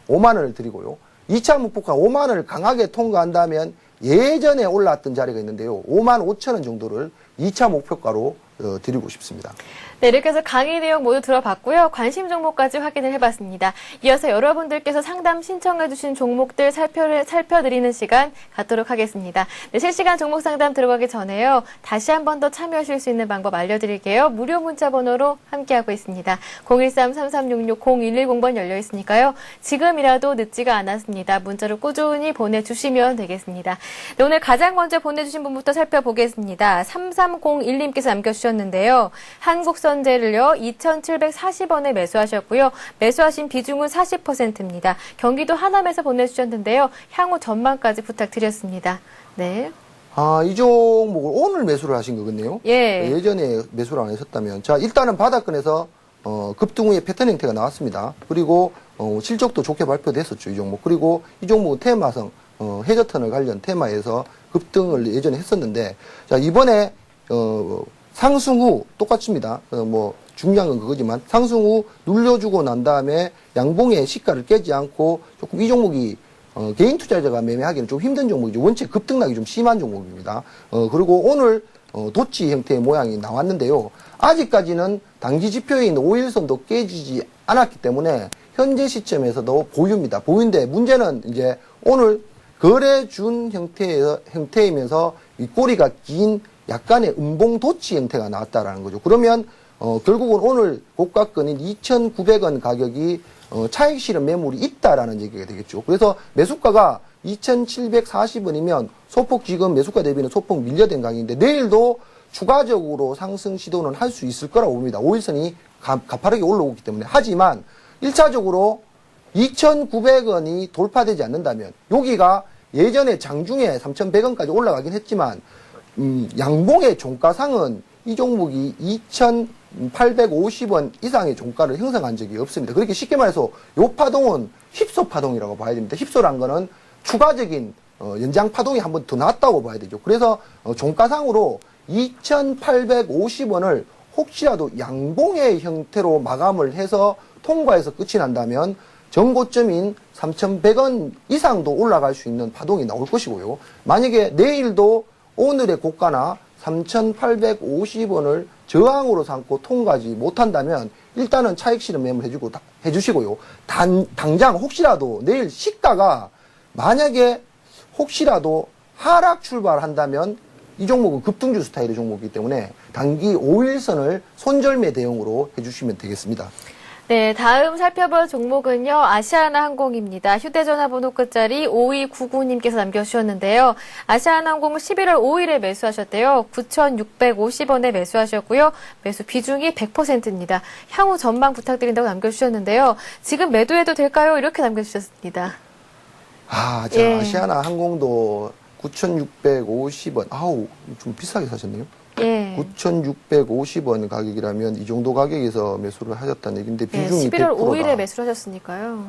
5만원을 드리고요. 2차 목표가 5만원을 강하게 통과한다면 예전에 올라왔던 자리가 있는데요. 55,000원 정도를 2차 목표가로 드리고 싶습니다. 네, 이렇게 해서 강의 내용 모두 들어봤고요. 관심 종목까지 확인을 해봤습니다. 이어서 여러분들께서 상담 신청해주신 종목들 살펴드리는 시간 갖도록 하겠습니다. 네, 실시간 종목 상담 들어가기 전에요. 다시 한 번 더 참여하실 수 있는 방법 알려드릴게요. 무료 문자 번호로 함께하고 있습니다. 013-3366-0110번 열려 있으니까요. 지금이라도 늦지가 않았습니다. 문자로 꾸준히 보내주시면 되겠습니다. 네, 오늘 가장 먼저 보내주신 분부터 살펴보겠습니다. 3301님께서 남겨주셨는데요. 한국선제를요 2,740원에 매수하셨고요. 매수하신 비중은 40%입니다. 경기도 하남에서 보내주셨는데요. 향후 전망까지 부탁드렸습니다. 네. 이 종목을 오늘 매수를 하신 거겠네요. 예. 예전에 매수를 안 하셨다면. 자, 일단은 바닥권에서 급등 후에 패턴 형태가 나왔습니다. 그리고 실적도 좋게 발표됐었죠, 이 종목. 그리고 이 종목은 테마성, 해저턴을 관련 테마에서 급등을 예전에 했었는데, 자, 이번에 상승 후 똑같습니다. 중요한 건 그거지만 상승 후 눌려주고 난 다음에 양봉의 시가를 깨지 않고 조금 이 종목이 개인 투자자가 매매하기는 좀 힘든 종목이죠. 원체 급등락이 좀 심한 종목입니다. 그리고 오늘 도치 형태의 모양이 나왔는데요. 아직까지는 단기 지표에 있는 5일선도 깨지지 않았기 때문에 현재 시점에서도 보유입니다. 보유인데 문제는 이제 오늘 거래준 형태이면서 이 꼬리가 긴 약간의 음봉 도치 형태가 나왔다라는 거죠. 그러면 결국은 오늘 고가권인 2,900원 가격이 차익 실현 매물이 있다라는 얘기가 되겠죠. 그래서 매수가가 2,740원이면 소폭 지금 매수가 대비는 소폭 밀려된 강인데 내일도 추가적으로 상승 시도는 할 수 있을 거라고 봅니다. 5일선이 가파르게 올라오기 때문에. 하지만 1차적으로 2,900원이 돌파되지 않는다면 여기가 예전에 장중에 3,100원까지 올라가긴 했지만 양봉의 종가상은 이 종목이 2,850원 이상의 종가를 형성한 적이 없습니다. 그렇게 쉽게 말해서 요 파동은 휩소 파동이라고 봐야 됩니다. 휩소란 거는 추가적인 연장 파동이 한 번 더 났다고 봐야 되죠. 그래서 종가상으로 2,850원을 혹시라도 양봉의 형태로 마감을 해서 통과해서 끝이 난다면 전고점인 3,100원 이상도 올라갈 수 있는 파동이 나올 것이고요. 만약에 내일도 오늘의 고가나 3,850원을 저항으로 삼고 통과하지 못한다면 일단은 차익 실현 매물 해주시고요. 당장 혹시라도 내일 시가가 만약에 혹시라도 하락 출발한다면 이 종목은 급등주 스타일의 종목이기 때문에 단기 5일선을 손절매 대응으로 해주시면 되겠습니다. 네, 다음 살펴볼 종목은요, 아시아나항공입니다. 휴대전화 번호 끝자리 5299님께서 남겨주셨는데요. 아시아나항공은 11월 5일에 매수하셨대요. 9,650원에 매수하셨고요. 매수 비중이 100%입니다. 향후 전망 부탁드린다고 남겨주셨는데요. 지금 매도해도 될까요? 이렇게 남겨주셨습니다. 자, 아시아나항공도 9,650원. 아우, 좀 비싸게 사셨네요. 9,650원 가격이라면 이 정도 가격에서 매수를 하셨다는 얘기인데 비중이 11월 100%가. 5일에 매수를 하셨으니까요.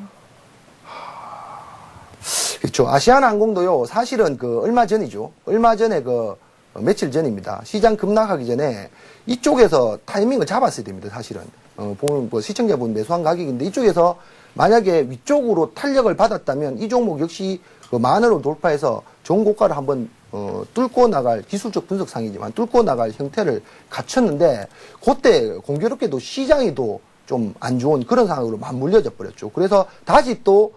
그렇죠. 아시아나항공도요. 사실은 얼마 전이죠. 얼마 전에 며칠 전입니다. 시장 급락하기 전에 이쪽에서 타이밍을 잡았어야 됩니다. 사실은. 시청자분 매수한 가격인데 이쪽에서 만약에 위쪽으로 탄력을 받았다면 이 종목 역시 10,000원을 돌파해서 좋은 고가를 한번 뚫고 나갈 기술적 분석상이지만 뚫고 나갈 형태를 갖췄는데 그때 공교롭게도 시장이 좀 안 좋은 그런 상황으로 맞물려져 버렸죠. 그래서 다시 또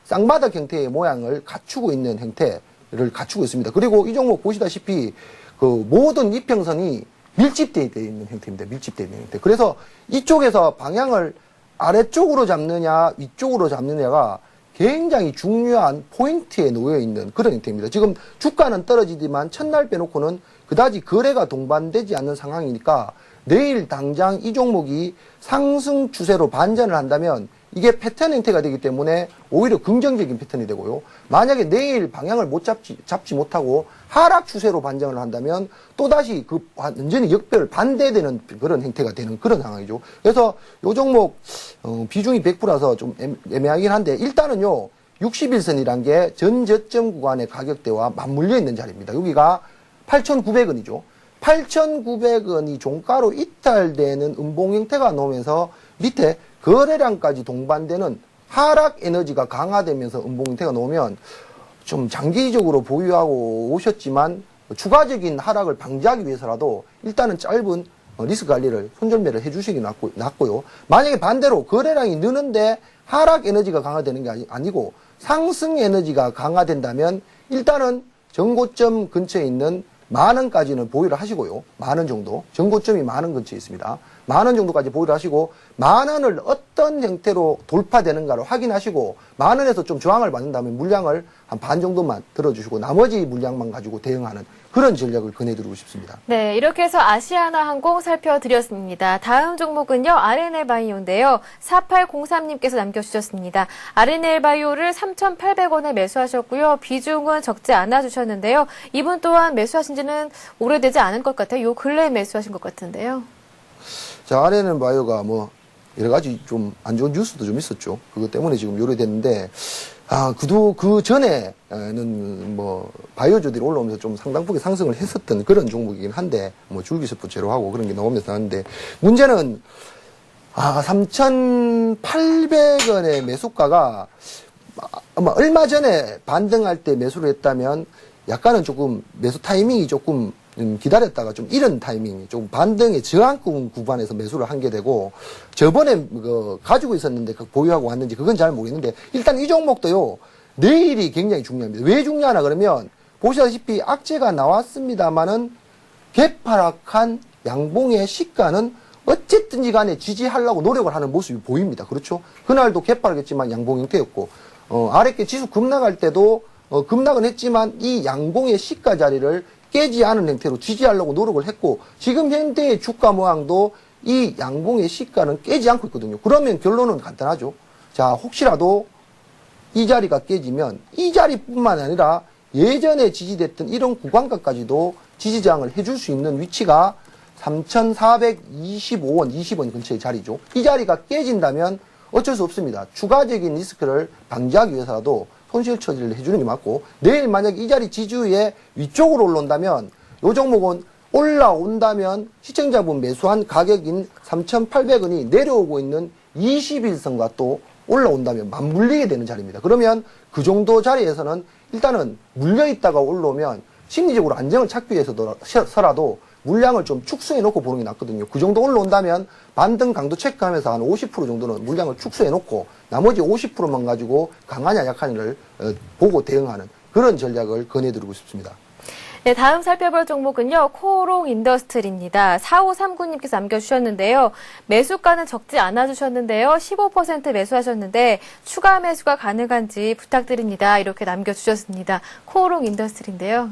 쌍바닥 형태의 모양을 갖추고 있는 형태를 갖추고 있습니다. 그리고 이 종목 보시다시피 모든 이평선이 밀집되어 있는 형태입니다. 밀집되어 있는 형태. 그래서 이쪽에서 방향을 아래쪽으로 잡느냐 위쪽으로 잡느냐가 굉장히 중요한 포인트에 놓여 있는 그런 형태입니다. 지금 주가는 떨어지지만 첫날 빼놓고는 그다지 거래가 동반되지 않는 상황이니까 내일 당장 이 종목이 상승 추세로 반전을 한다면 이게 패턴 형태가 되기 때문에 오히려 긍정적인 패턴이 되고요. 만약에 내일 방향을 잡지 못하고 하락 추세로 반전을 한다면 또다시 완전히 역별 반대되는 그런 형태가 되는 그런 상황이죠. 그래서 요 종목 비중이 100%라서 좀 애매하긴 한데 일단은요 60일선이란 게 전저점 구간의 가격대와 맞물려 있는 자리입니다. 여기가 8,900원이죠. 8,900원이 종가로 이탈되는 음봉 형태가 나오면서 밑에 거래량까지 동반되는 하락 에너지가 강화되면서 음봉 형태가 나오면 좀 장기적으로 보유하고 오셨지만 추가적인 하락을 방지하기 위해서라도 일단은 짧은 리스크 관리를 손절매를 해주시기 낫고요. 만약에 반대로 거래량이 느는데 하락 에너지가 강화되는 게 아니고 상승 에너지가 강화된다면 일단은 전고점 근처에 있는 10,000원까지는 보유를 하시고요. 10,000원 정도. 전고점이 10,000원 근처에 있습니다. 10,000원 정도까지 보유를 하시고 10,000원을 어떤 형태로 돌파되는가를 확인하시고 10,000원에서 좀 저항을 받는다면 물량을 한 반 정도만 들어주시고 나머지 물량만 가지고 대응하는 그런 전략을 권해드리고 싶습니다. 네, 이렇게 해서 아시아나항공 살펴드렸습니다. 다음 종목은요, RNL바이오인데요. 4803님께서 남겨주셨습니다. RNL바이오를 3,800원에 매수하셨고요. 비중은 적지 않아 주셨는데요. 이분 또한 매수하신 지는 오래되지 않은 것 같아요. 요 근래에 매수하신 것 같은데요. 자, RNL바이오가 여러 가지 좀 안 좋은 뉴스도 좀 있었죠. 그것 때문에 지금 요래됐는데, 그 전에는 바이오주들이 올라오면서 좀 상당폭의 상승을 했었던 그런 종목이긴 한데, 줄기세포 제로하고 그런 게 나오면서 나왔는데, 문제는, 3,800원의 매수가가 아마 얼마 전에 반등할 때 매수를 했다면, 약간은 조금 매수 타이밍이 조금 기다렸다가 좀 이른 타이밍이 좀 반등의 저항권 구간에서 매수를 한 게 되고 저번에 가지고 있었는데 보유하고 왔는지 그건 잘 모르겠는데 일단 이 종목도요 내일이 굉장히 중요합니다. 왜 중요하나 그러면 보시다시피 악재가 나왔습니다만은 개파락한 양봉의 시가는 어쨌든지 간에 지지하려고 노력을 하는 모습이 보입니다. 그렇죠? 그날도 개파락했지만 양봉 형태였고 아래께 지수 급락할 때도 급락은 했지만 이 양봉의 시가 자리를 깨지 않은 형태로 지지하려고 노력을 했고 지금 현재의 주가 모양도 이 양봉의 시가는 깨지 않고 있거든요. 그러면 결론은 간단하죠. 자, 혹시라도 이 자리가 깨지면 이 자리뿐만 아니라 예전에 지지됐던 이런 구간가까지도 지지저항을 해줄 수 있는 위치가 3,425원, 20원 근처의 자리죠. 이 자리가 깨진다면 어쩔 수 없습니다. 추가적인 리스크를 방지하기 위해서라도 손실 처리를 해주는 게 맞고 내일 만약 이 자리 지지에 위쪽으로 올라온다면 이 종목은 올라온다면 시청자분 매수한 가격인 3,800원이 내려오고 있는 21선과 또 올라온다면 맞물리게 되는 자리입니다. 그러면 그 정도 자리에서는 일단은 물려있다가 올라오면 심리적으로 안정을 찾기 위해서라도 물량을 좀 축소해 놓고 보는 게 낫거든요. 그 정도 올라온다면 반등 강도 체크하면서 한 50% 정도는 물량을 축소해 놓고 나머지 50%만 가지고 강하냐 약하냐를 보고 대응하는 그런 전략을 권해드리고 싶습니다. 네, 다음 살펴볼 종목은요. 코오롱 인더스트리입니다. 4539님께서 남겨주셨는데요. 매수가는 적지 않아 주셨는데요. 15% 매수하셨는데 추가 매수가 가능한지 부탁드립니다. 이렇게 남겨주셨습니다. 코오롱 인더스트리인데요.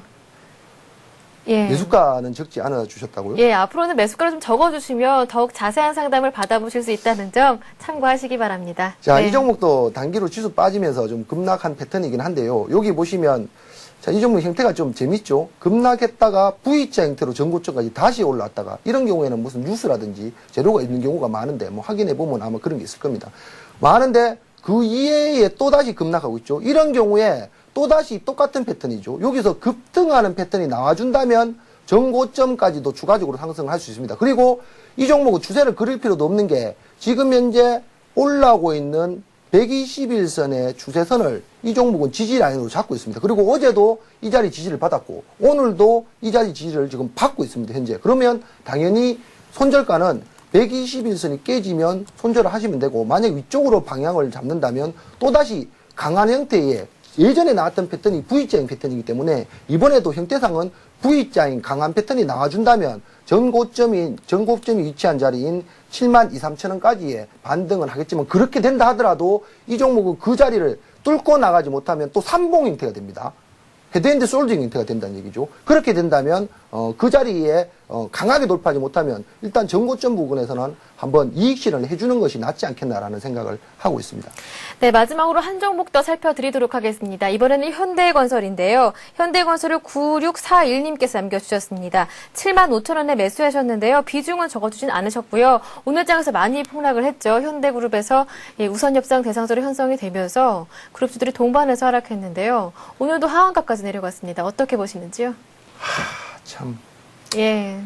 예. 매수가는 적지 않아 주셨다고요? 예, 앞으로는 매수가를 좀 적어주시면 더욱 자세한 상담을 받아보실 수 있다는 점 참고하시기 바랍니다. 자, 네. 이 종목도 단기로 지수 빠지면서 좀 급락한 패턴이긴 한데요. 여기 보시면 자, 이 종목 형태가 좀 재밌죠? 급락했다가 V자 형태로 전고점까지 다시 올라왔다가 이런 경우에는 무슨 뉴스라든지 재료가 있는 경우가 많은데 뭐 확인해 보면 아마 그런 게 있을 겁니다. 많은데 그 이외에 또다시 급락하고 있죠. 이런 경우에 또다시 똑같은 패턴이죠. 여기서 급등하는 패턴이 나와준다면 전고점까지도 추가적으로 상승할 수 있습니다. 그리고 이 종목은 추세를 그릴 필요도 없는 게 지금 현재 올라오고 있는 121선의 추세선을 이 종목은 지지 라인으로 잡고 있습니다. 그리고 어제도 이 자리 지지를 받았고 오늘도 이 자리 지지를 지금 받고 있습니다. 현재. 그러면 당연히 손절가는 121선이 깨지면 손절을 하시면 되고 만약 위쪽으로 방향을 잡는다면 또다시 강한 형태의 예전에 나왔던 패턴이 V자인 패턴이기 때문에 이번에도 형태상은 V자인 강한 패턴이 나와준다면 전고점이 위치한 자리인 72,3천원까지의 반등은 하겠지만 그렇게 된다 하더라도 이 종목은 그 자리를 뚫고 나가지 못하면 또 삼봉 형태가 됩니다. 헤드앤드 숄딩 형태가 된다는 얘기죠. 그렇게 된다면 그 자리에 강하게 돌파하지 못하면 일단 전고점 부분에서는 한번 이익 실현을 해주는 것이 낫지 않겠나라는 생각을 하고 있습니다. 네, 마지막으로 한 종목 더 살펴드리도록 하겠습니다. 이번에는 현대건설인데요. 현대건설을 9641님께서 남겨주셨습니다. 75,000원에 매수하셨는데요. 비중은 적어주진 않으셨고요. 오늘 장에서 많이 폭락을 했죠. 현대그룹에서 우선협상 대상자로 형성이 되면서 그룹주들이 동반해서 하락했는데요. 오늘도 하한가까지 내려갔습니다. 어떻게 보시는지요? 참. 예.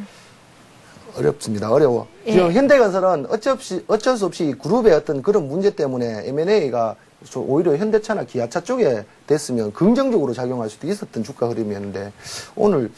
어렵습니다. 어려워. 예. 지금 현대건설은 어쩔 수 없이 그룹의 어떤 그런 문제 때문에 M&A가 오히려 현대차나 기아차 쪽에 됐으면 긍정적으로 작용할 수도 있었던 주가 흐름이었는데 오늘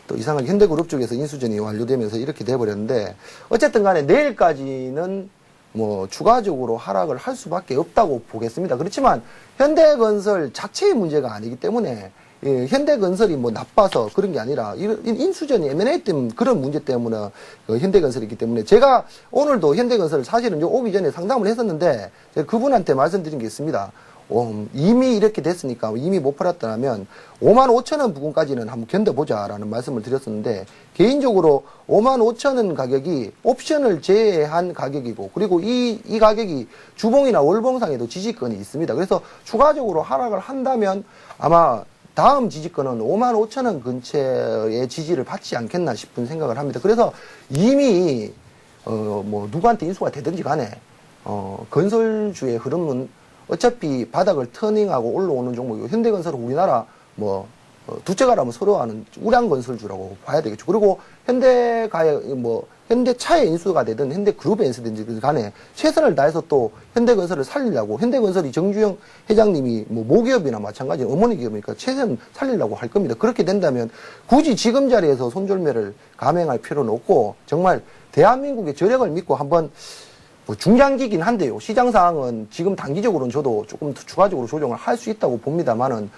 또 이상하게 현대그룹 쪽에서 인수전이 완료되면서 이렇게 돼버렸는데 어쨌든 간에 내일까지는 뭐 추가적으로 하락을 할 수밖에 없다고 보겠습니다. 그렇지만 현대건설 자체의 문제가 아니기 때문에 현대건설이 뭐 나빠서 그런 게 아니라 인수전이 M&A 때문에 그런 문제 때문에 현대건설이기 때문에 제가 오늘도 현대건설 사실은 오기 전에 상담을 했었는데 제가 그분한테 말씀드린 게 있습니다. 이미 이렇게 됐으니까 이미 못 팔았다면 55,000원 부근까지는 한번 견뎌보자라는 말씀을 드렸었는데 개인적으로 55,000원 가격이 옵션을 제외한 가격이고 그리고 이 가격이 주봉이나 월봉상에도 지지권이 있습니다. 그래서 추가적으로 하락을 한다면 아마 다음 지지권은 55,000원 근처의 지지를 받지 않겠나 싶은 생각을 합니다. 그래서 이미 뭐 누구한테 인수가 되든지 간에 건설주의 흐름은 어차피 바닥을 터닝하고 올라오는 종목이고 현대건설은 우리나라 뭐 두째가라면 서로 하는 우량건설주라고 봐야 되겠죠. 그리고 현대차의 인수가 되든 현대그룹의 인수든지 간에 최선을 다해서 또 현대건설을 살리려고 현대건설이 정주영 회장님이 뭐 모기업이나 마찬가지 어머니 기업이니까 최선 살리려고 할 겁니다. 그렇게 된다면 굳이 지금 자리에서 손절매를 감행할 필요는 없고 정말 대한민국의 저력을 믿고 한번 뭐 중장기긴 한데요. 시장 상황은 지금 단기적으로는 저도 조금 더 추가적으로 조정을 할 수 있다고 봅니다만은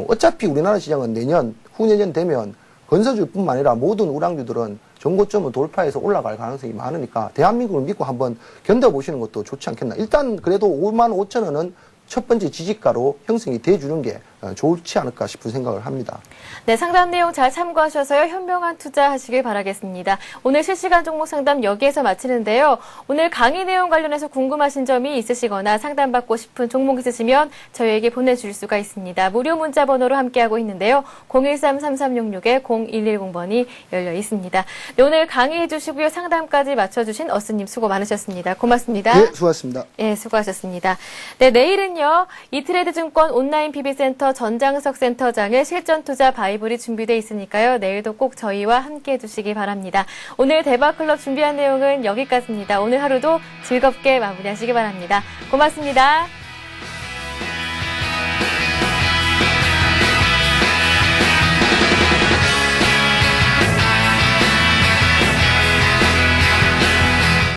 어차피 우리나라 시장은 내년, 후내년 되면 건설주뿐만 아니라 모든 우량주들은 전고점을 돌파해서 올라갈 가능성이 많으니까 대한민국을 믿고 한번 견뎌보시는 것도 좋지 않겠나. 일단 그래도 55,000원은 첫 번째 지지가로 형성이 돼주는 게 좋지 않을까 싶은 생각을 합니다. 네, 상담 내용 잘 참고하셔서요. 현명한 투자하시길 바라겠습니다. 오늘 실시간 종목 상담 여기에서 마치는데요. 오늘 강의 내용 관련해서 궁금하신 점이 있으시거나 상담받고 싶은 종목 있으시면 저희에게 보내주실 수가 있습니다. 무료 문자 번호로 함께하고 있는데요. 013-3366-0110번이 열려 있습니다. 네, 오늘 강의해 주시고요. 상담까지 맞춰주신 어스님 수고 많으셨습니다. 고맙습니다. 네, 수고하셨습니다. 네, 수고하셨습니다. 네, 내일은요. 이트레드 증권 온라인 PB센터 전장석 센터장의 실전투자 바이블이 준비되어 있으니까요. 내일도 꼭 저희와 함께해 주시기 바랍니다. 오늘 대박클럽 준비한 내용은 여기까지입니다. 오늘 하루도 즐겁게 마무리하시기 바랍니다. 고맙습니다.